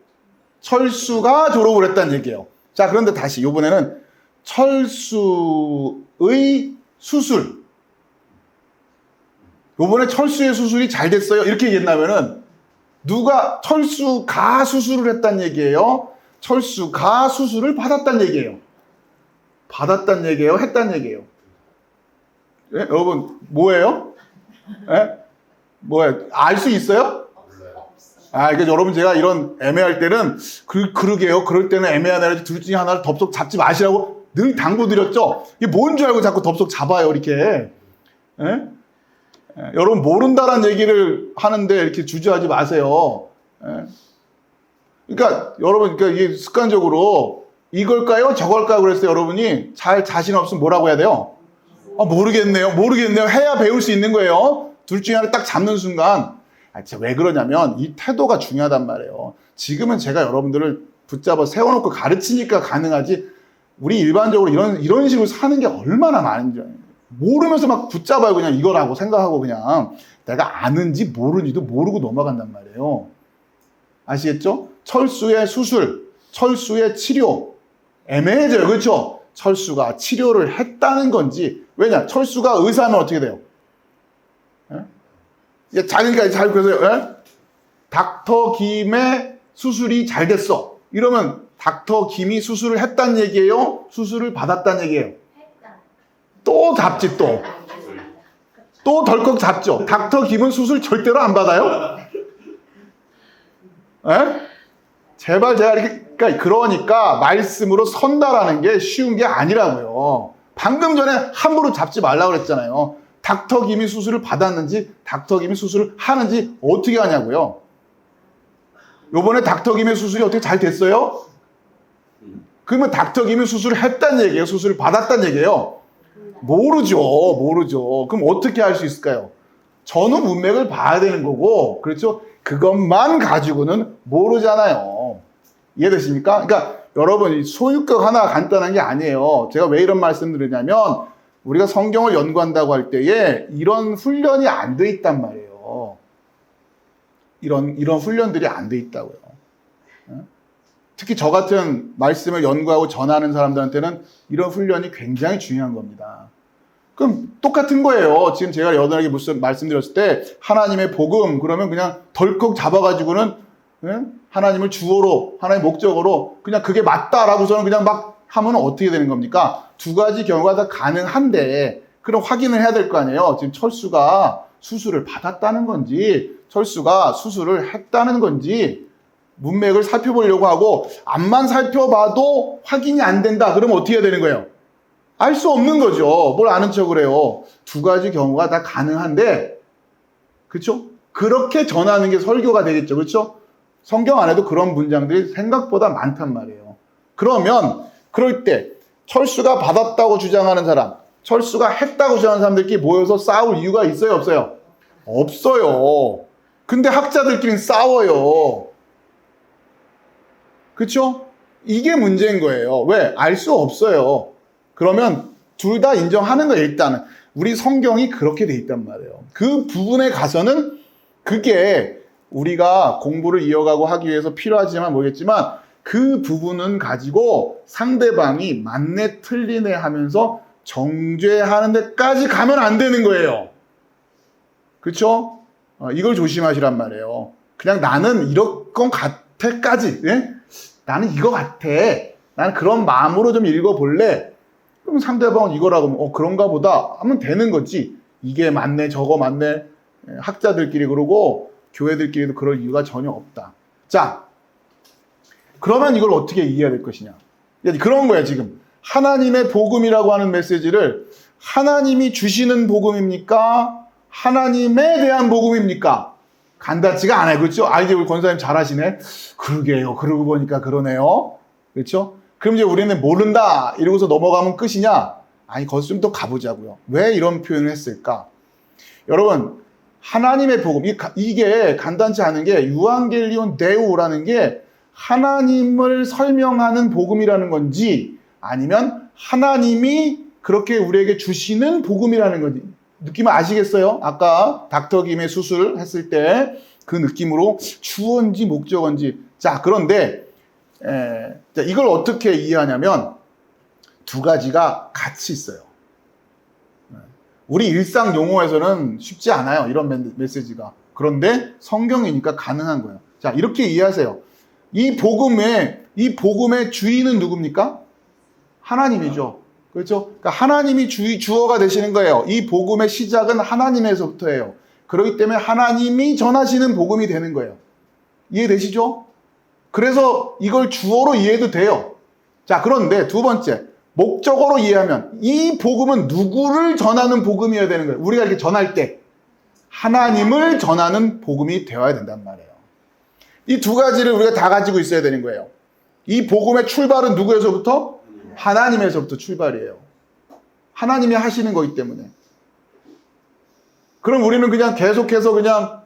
철수가 졸업을 했다는 얘기예요. 자 그런데 다시 이번에는 철수의 수술 이번에 철수의 수술이 잘 됐어요 이렇게 얘기했나면은 누가 철수가 수술을 했다는 얘기예요? 철수가 수술을 받았다는 얘기예요? 받았다는 얘기예요? 했다는 얘기예요? 예? 여러분 뭐예요? 예? 뭐예요? 알 수 있어요? 그러니까 여러분 제가 이런 애매할 때는 그러게요. 그럴 때는 애매하다. 둘 중에 하나를 덥석 잡지 마시라고 늘 당부드렸죠. 이게 뭔 줄 알고 자꾸 덥석 잡아요. 이렇게. 예? 여러분 모른다라는 얘기를 하는데 이렇게 주저하지 마세요. 예? 그러니까 여러분 그러니까 이게 습관적으로 이걸까요? 저걸까요? 그랬어요. 여러분이 잘 자신 없으면 뭐라고 해야 돼요? 모르겠네요. 해야 배울 수 있는 거예요. 둘 중에 하나를 딱 잡는 순간 왜 그러냐면 이 태도가 중요하단 말이에요. 지금은 제가 여러분들을 붙잡아 세워놓고 가르치니까 가능하지 우리 일반적으로 이런 식으로 사는 게 얼마나 많은지 모르면서 막 붙잡아요. 그냥 이거라고 생각하고 그냥 내가 아는지 모르는지도 모르고 넘어간단 말이에요. 아시겠죠? 철수의 수술, 철수의 치료 애매해져요. 그렇죠? 철수가 치료를 했다는 건지 왜냐? 철수가 의사면 어떻게 돼요? 그래서 닥터 김의 수술이 잘 됐어. 이러면 닥터 김이 수술을 했다는 얘기예요? 수술을 받았다는 얘기예요? 또 잡지 또 덜컥 잡죠. 닥터 김은 수술 절대로 안 받아요? 제발 제가 그러니까 말씀으로 선다라는 게 쉬운 게 아니라고요. 방금 전에 함부로 잡지 말라고 그랬잖아요. 닥터 김이 수술을 받았는지 닥터 김이 수술을 하는지 어떻게 하냐고요. 요번에 닥터 김의 수술이 어떻게 잘 됐어요? 그러면 닥터 김이 수술을 했다는 얘기예요? 수술을 받았다는 얘기예요? 모르죠. 그럼 어떻게 할 수 있을까요? 전후 문맥을 봐야 되는 거고 그렇죠? 그것만 가지고는 모르잖아요. 이해되십니까? 그러니까 여러분 소유격 하나 간단한 게 아니에요. 제가 왜 이런 말씀 드리냐면 우리가 성경을 연구한다고 할 때에 이런 훈련이 안 돼 있단 말이에요. 이런 훈련들이 안 돼 있다고요. 특히 저 같은 말씀을 연구하고 전하는 사람들한테는 이런 훈련이 굉장히 중요한 겁니다. 그럼 똑같은 거예요. 지금 제가 여러분에게 무슨 말씀드렸을 때 하나님의 복음 그러면 그냥 덜컥 잡아가지고는 하나님을 주어로 하나님의 목적으로 그냥 그게 맞다라고서는 그냥 막 하면 어떻게 되는 겁니까? 두 가지 경우가 다 가능한데 그럼 확인을 해야 될 거 아니에요. 지금 철수가 수술을 받았다는 건지 철수가 수술을 했다는 건지 문맥을 살펴보려고 하고 앞만 살펴봐도 확인이 안 된다. 그러면 어떻게 해야 되는 거예요? 알 수 없는 거죠. 뭘 아는 척을 해요. 두 가지 경우가 다 가능한데 그렇죠? 그렇게 전하는 게 설교가 되겠죠. 그렇죠? 성경 안에도 그런 문장들이 생각보다 많단 말이에요. 그러면 그럴 때 철수가 받았다고 주장하는 사람, 철수가 했다고 주장하는 사람들끼리 모여서 싸울 이유가 있어요? 없어요? 없어요. 근데 학자들끼리는 싸워요. 그렇죠? 이게 문제인 거예요. 왜? 알 수 없어요. 그러면 둘 다 인정하는 거예요. 일단은 우리 성경이 그렇게 돼 있단 말이에요. 그 부분에 가서는 그게 우리가 공부를 이어가고 하기 위해서 필요하지만 모르겠지만 그 부분은 가지고 상대방이 맞네 틀리네 하면서 정죄하는 데까지 가면 안 되는 거예요. 그렇죠? 이걸 조심하시란 말이에요. 그냥 나는 이럴 건 같아까지 나는 이거 같아. 나는 그런 마음으로 좀 읽어볼래. 그럼 상대방은 이거라고 하면 그런가 보다 하면 되는 거지. 이게 맞네 저거 맞네. 학자들끼리 그러고 교회들끼리도 그럴 이유가 전혀 없다. 자, 그러면 이걸 어떻게 이해해야 될 것이냐. 그런 거야 지금. 하나님의 복음이라고 하는 메시지를 하나님이 주시는 복음입니까? 하나님에 대한 복음입니까? 간단치가 않아요. 그렇죠? 아, 이제 우리 권사님 잘하시네. 그러게요. 그러고 보니까 그러네요. 그렇죠? 그럼 이제 우리는 모른다 이러고서 넘어가면 끝이냐? 아니, 거기서 좀 더 가보자고요. 왜 이런 표현을 했을까? 여러분, 하나님의 복음, 이게 간단치 않은 게 유앙겔리온 데우라는 게 하나님을 설명하는 복음이라는 건지 아니면 하나님이 그렇게 우리에게 주시는 복음이라는 건지 느낌 아시겠어요? 아까 닥터 김의 수술 했을 때 그 느낌으로 주어인지 목적어인지. 자, 그런데 이걸 어떻게 이해하냐면 두 가지가 같이 있어요. 우리 일상 용어에서는 쉽지 않아요. 이런 메시지가. 그런데 성경이니까 가능한 거예요. 자, 이렇게 이해하세요. 이 복음의 주인은 누굽니까? 하나님이죠. 그렇죠? 그러니까 하나님이 주어가 되시는 거예요. 이 복음의 시작은 하나님에서부터예요. 그렇기 때문에 하나님이 전하시는 복음이 되는 거예요. 이해되시죠? 그래서 이걸 주어로 이해해도 돼요. 자, 그런데 두 번째, 목적어로 이해하면 이 복음은 누구를 전하는 복음이어야 되는 거예요. 우리가 이렇게 전할 때 하나님을 전하는 복음이 되어야 된단 말이에요. 이 두 가지를 우리가 다 가지고 있어야 되는 거예요. 이 복음의 출발은 누구에서부터? 하나님에서부터 출발이에요. 하나님이 하시는 거기 때문에. 그럼 우리는 그냥 계속해서 그냥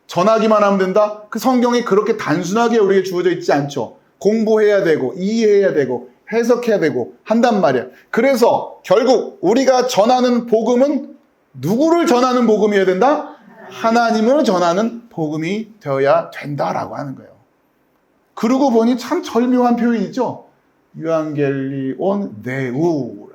전하기만 하면 된다? 그 성경이 그렇게 단순하게 우리에게 주어져 있지 않죠. 공부해야 되고 이해해야 되고 해석해야 되고 한단 말이에요. 그래서 결국 우리가 전하는 복음은 누구를 전하는 복음이어야 된다? 하나님을 전하는 복음이 되어야 된다라고 하는 거예요. 그러고 보니 참 절묘한 표현이죠. 유앙겔리온 데우.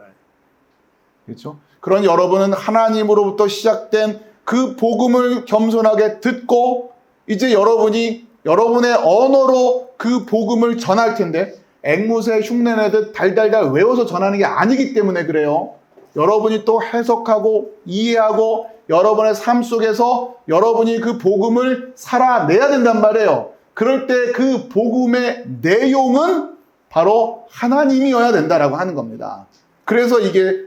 그렇죠? 그러니 여러분은 하나님으로부터 시작된 그 복음을 겸손하게 듣고 이제 여러분이 여러분의 언어로 그 복음을 전할 텐데 앵무새 흉내내듯 달달달 외워서 전하는 게 아니기 때문에 그래요. 여러분이 또 해석하고 이해하고 여러분의 삶 속에서 여러분이 그 복음을 살아내야 된단 말이에요. 그럴 때 그 복음의 내용은 바로 하나님이어야 된다라고 하는 겁니다. 그래서 이게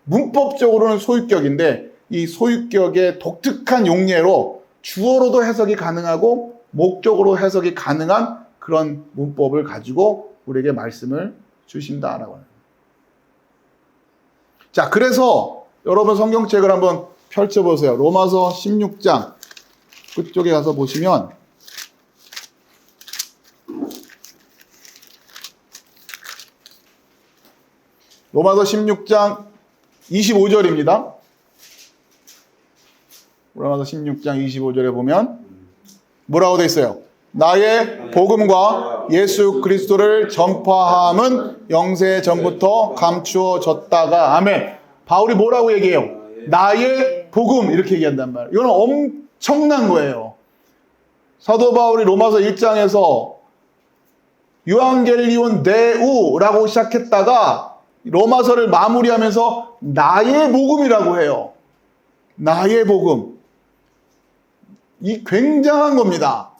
문법적으로는 소유격인데 이 소유격의 독특한 용례로 주어로도 해석이 가능하고 목적으로 해석이 가능한 그런 문법을 가지고 우리에게 말씀을 주신다라고 합니다. 자, 그래서 여러분 성경책을 한번 펼쳐보세요. 로마서 16장 그쪽에 가서 보시면 로마서 16장 25절입니다. 로마서 16장 25절에 보면 뭐라고 되어 있어요? 나의 복음과 예수 그리스도를 전파함은 영세 전부터 감추어졌다가 아멘. 바울이 뭐라고 얘기해요? 나의 복음 이렇게 얘기한단 말이에요. 이건 엄청난 거예요. 사도 바울이 로마서 1장에서 유앙겔리온 데우라고 시작했다가 로마서를 마무리하면서 나의 복음이라고 해요. 나의 복음. 이 굉장한 겁니다.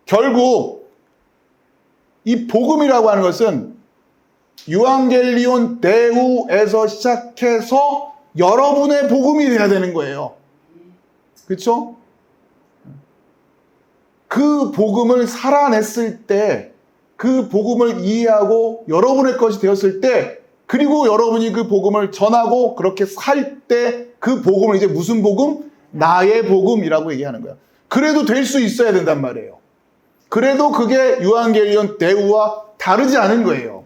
결국 이 복음이라고 하는 것은 유앙겔리온 데우에서 시작해서 여러분의 복음이 돼야 되는 거예요. 그렇죠? 그 복음을 살아냈을 때, 그 복음을 이해하고 여러분의 것이 되었을 때, 그리고 여러분이 그 복음을 전하고 그렇게 살 때 그 복음을 이제 무슨 복음? 나의 복음이라고 얘기하는 거예요. 그래도 될 수 있어야 된단 말이에요. 그래도 그게 유앙겔리온 데우와 다르지 않은 거예요.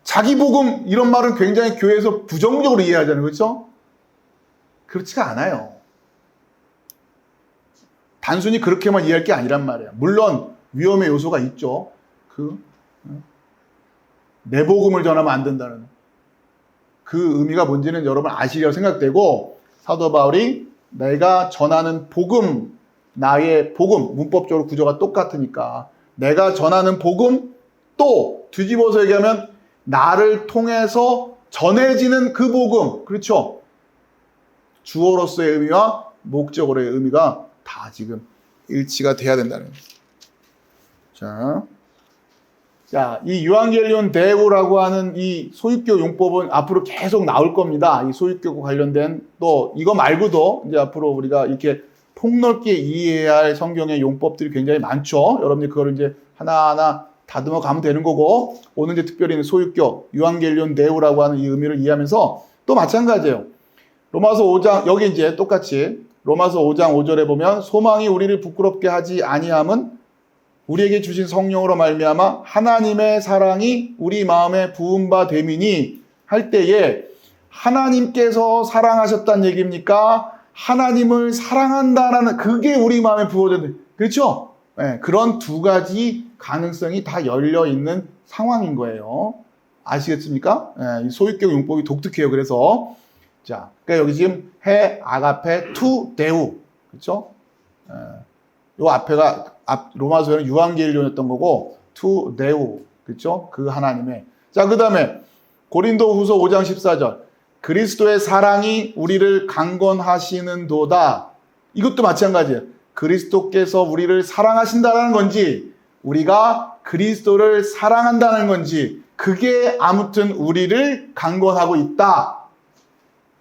자기 복음 이런 말은 굉장히 교회에서 부정적으로 이해하잖아요. 그렇죠? 그렇지가 않아요. 단순히 그렇게만 이해할 게 아니란 말이에요. 물론 위험의 요소가 있죠. 내 복음을 전하면 안 된다는 그 의미가 뭔지는 여러분 아시리라고 생각되고 사도 바울이 내가 전하는 복음, 나의 복음, 문법적으로 구조가 똑같으니까 내가 전하는 복음 또 뒤집어서 얘기하면 나를 통해서 전해지는 그 복음, 그렇죠? 주어로서의 의미와 목적어로의 의미가 다 지금 일치가 돼야 된다는 거예요. 자, 이 유앙겔리온 데우라고 하는 이 소유격 용법은 앞으로 계속 나올 겁니다. 이 소유격과 관련된 또 이거 말고도 이제 앞으로 우리가 이렇게 폭넓게 이해해야 할 성경의 용법들이 굉장히 많죠. 여러분들 그걸 이제 하나하나 다듬어 가면 되는 거고, 오늘 이제 특별히 소유격, 유앙겔리온 데우라고 하는 이 의미를 이해하면서 또 마찬가지예요. 로마서 5장, 여기 이제 똑같이 로마서 5장 5절에 보면 소망이 우리를 부끄럽게 하지 아니함은 우리에게 주신 성령으로 말미암아 하나님의 사랑이 우리 마음에 부은 바 됨이니 할 때에 하나님께서 사랑하셨다는 얘기입니까? 하나님을 사랑한다라는 그게 우리 마음에 부어졌는데, 그렇죠? 네, 그런 두 가지 가능성이 다 열려 있는 상황인 거예요. 아시겠습니까? 네, 이 소유격 용법이 독특해요. 그래서 자, 그러니까 여기 지금 해 아가페 투 데우, 그렇죠? 요 앞에가 로마서에는 유앙겔리온이었던 거고 투 데우, 그렇죠? 그 하나님의. 자, 그다음에 고린도후서 5장 14절. 그리스도의 사랑이 우리를 강건하시는도다. 이것도 마찬가지예요. 그리스도께서 우리를 사랑하신다는 건지 우리가 그리스도를 사랑한다는 건지 그게 아무튼 우리를 강건하고 있다.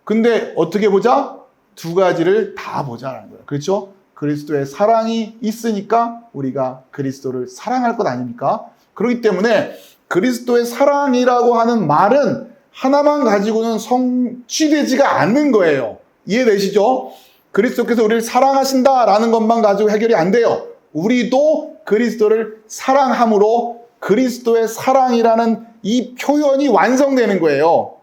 근데 어떻게 보자? 두 가지를 다 보자라는 거예요. 그렇죠? 그리스도의 사랑이 있으니까 우리가 그리스도를 사랑할 것 아닙니까? 그렇기 때문에 그리스도의 사랑이라고 하는 말은 하나만 가지고는 성취되지가 않는 거예요. 이해되시죠? 그리스도께서 우리를 사랑하신다라는 것만 가지고 해결이 안 돼요. 우리도 그리스도를 사랑함으로 그리스도의 사랑이라는 이 표현이 완성되는 거예요.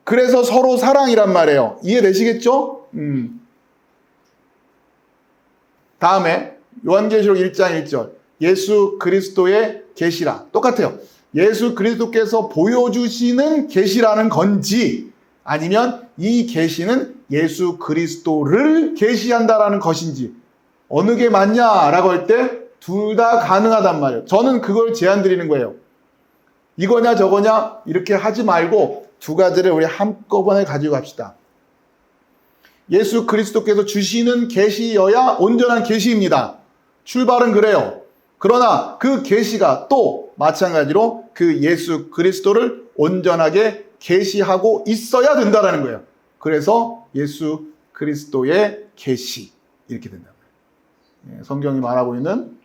그래서 서로 사랑이란 말이에요. 이해되시겠죠? 다음에 요한계시록 1장 1절. 예수 그리스도의 계시라. 똑같아요. 예수 그리스도께서 보여주시는 계시라는 건지 아니면 이 계시는 예수 그리스도를 계시한다라는 것인지 어느 게 맞냐라고 할 때 둘 다 가능하단 말이에요. 저는 그걸 제안 드리는 거예요. 이거냐 저거냐 이렇게 하지 말고 두 가지를 우리 한꺼번에 가지고 갑시다. 예수 그리스도께서 주시는 계시여야 온전한 계시입니다. 출발은 그래요. 그러나 그 계시가 또 마찬가지로 그 예수 그리스도를 온전하게 계시하고 있어야 된다는 거예요. 그래서 예수 그리스도의 계시 이렇게 된다. 성경이 말하고 있는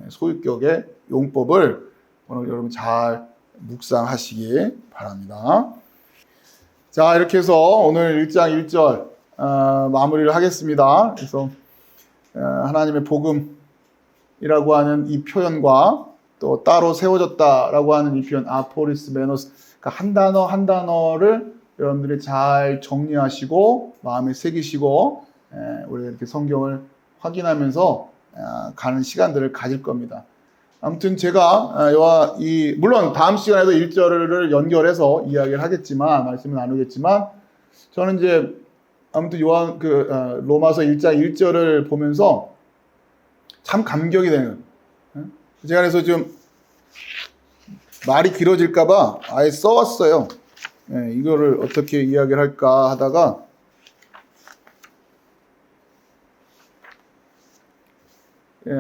소유격의 용법을 오늘 여러분 잘 묵상하시기 바랍니다. 자, 이렇게 해서 오늘 1장 1절 마무리를 하겠습니다. 그래서 하나님의 복음이라고 하는 이 표현과 또 따로 세워졌다라고 하는 이 표현 아포리스 메노스, 그러니까 한 단어 한 단어를 여러분들이 잘 정리하시고 마음에 새기시고 우리가 이렇게 성경을 확인하면서 가는 시간들을 가질 겁니다. 아무튼 제가 물론 다음 시간에도 1절을 연결해서 이야기를 하겠지만 말씀을 나누겠지만 저는 이제 아무튼 로마서 1장 1절을 보면서 참 감격이 되는, 제가 그래서 좀 말이 길어질까봐 아예 써왔어요. 이거를 어떻게 이야기를 할까 하다가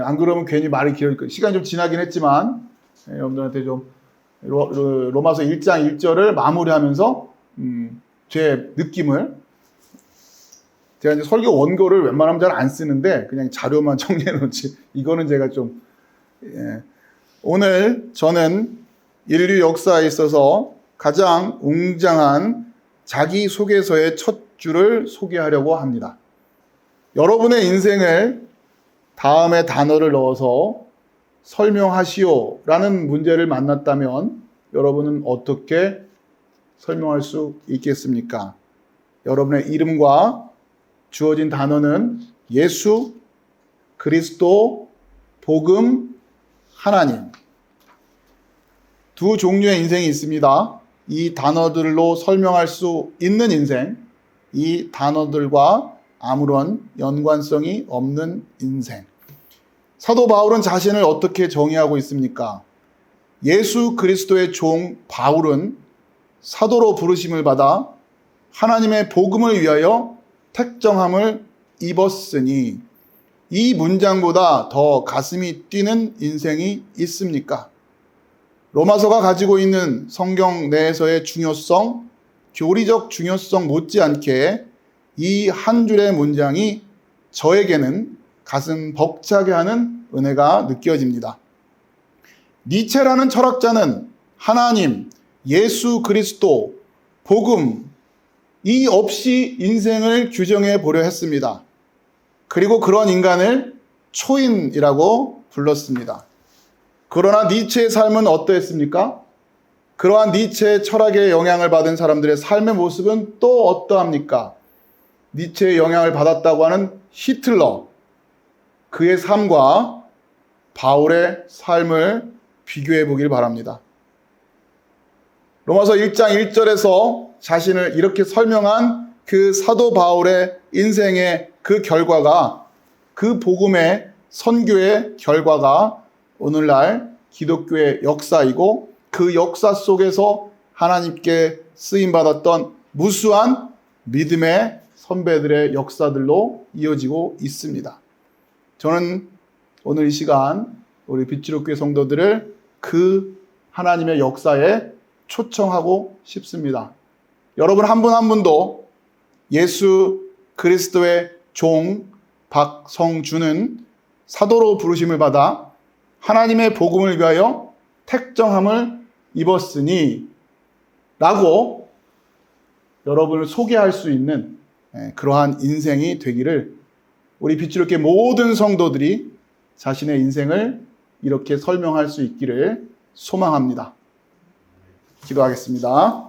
안 그러면 괜히 말이 길어질 거예요. 시간이 좀 지나긴 했지만 여러분들한테 좀 로마서 1장 1절을 마무리하면서 제 느낌을, 제가 이제 설교 원고를 웬만하면 잘 안 쓰는데 그냥 자료만 정리해 놓지, 이거는 제가 좀 오늘 저는 인류 역사에 있어서 가장 웅장한 자기소개서의 첫 줄을 소개하려고 합니다. 여러분의 인생을 다음에 단어를 넣어서 설명하시오 라는 문제를 만났다면 여러분은 어떻게 설명할 수 있겠습니까? 여러분의 이름과 주어진 단어는 예수, 그리스도, 복음, 하나님. 두 종류의 인생이 있습니다. 이 단어들로 설명할 수 있는 인생, 이 단어들과 아무런 연관성이 없는 인생. 사도 바울은 자신을 어떻게 정의하고 있습니까? 예수 그리스도의 종 바울은 사도로 부르심을 받아 하나님의 복음을 위하여 택정함을 입었으니 이 문장보다 더 가슴이 뛰는 인생이 있습니까? 로마서가 가지고 있는 성경 내에서의 중요성, 교리적 중요성 못지않게 이 한 줄의 문장이 저에게는 가슴 벅차게 하는 은혜가 느껴집니다. 니체라는 철학자는 하나님, 예수 그리스도, 복음, 이 없이 인생을 규정해 보려 했습니다. 그리고 그런 인간을 초인이라고 불렀습니다. 그러나 니체의 삶은 어떠했습니까? 그러한 니체의 철학에 영향을 받은 사람들의 삶의 모습은 또 어떠합니까? 니체의 영향을 받았다고 하는 히틀러, 그의 삶과 바울의 삶을 비교해 보길 바랍니다. 로마서 1장 1절에서 자신을 이렇게 설명한 그 사도 바울의 인생의 그 결과가, 그 복음의 선교의 결과가 오늘날 기독교의 역사이고, 그 역사 속에서 하나님께 쓰임받았던 무수한 믿음의 선배들의 역사들로 이어지고 있습니다. 저는 오늘 이 시간 우리 빛지록교회 성도들을 그 하나님의 역사에 초청하고 싶습니다. 여러분 한 분 한 분도 예수 그리스도의 종 박성준은 사도로 부르심을 받아 하나님의 복음을 위하여 택정함을 입었으니 라고 여러분을 소개할 수 있는 그러한 인생이 되기를 우리 빛지록교회 모든 성도들이 자신의 인생을 이렇게 설명할 수 있기를 소망합니다. 기도하겠습니다.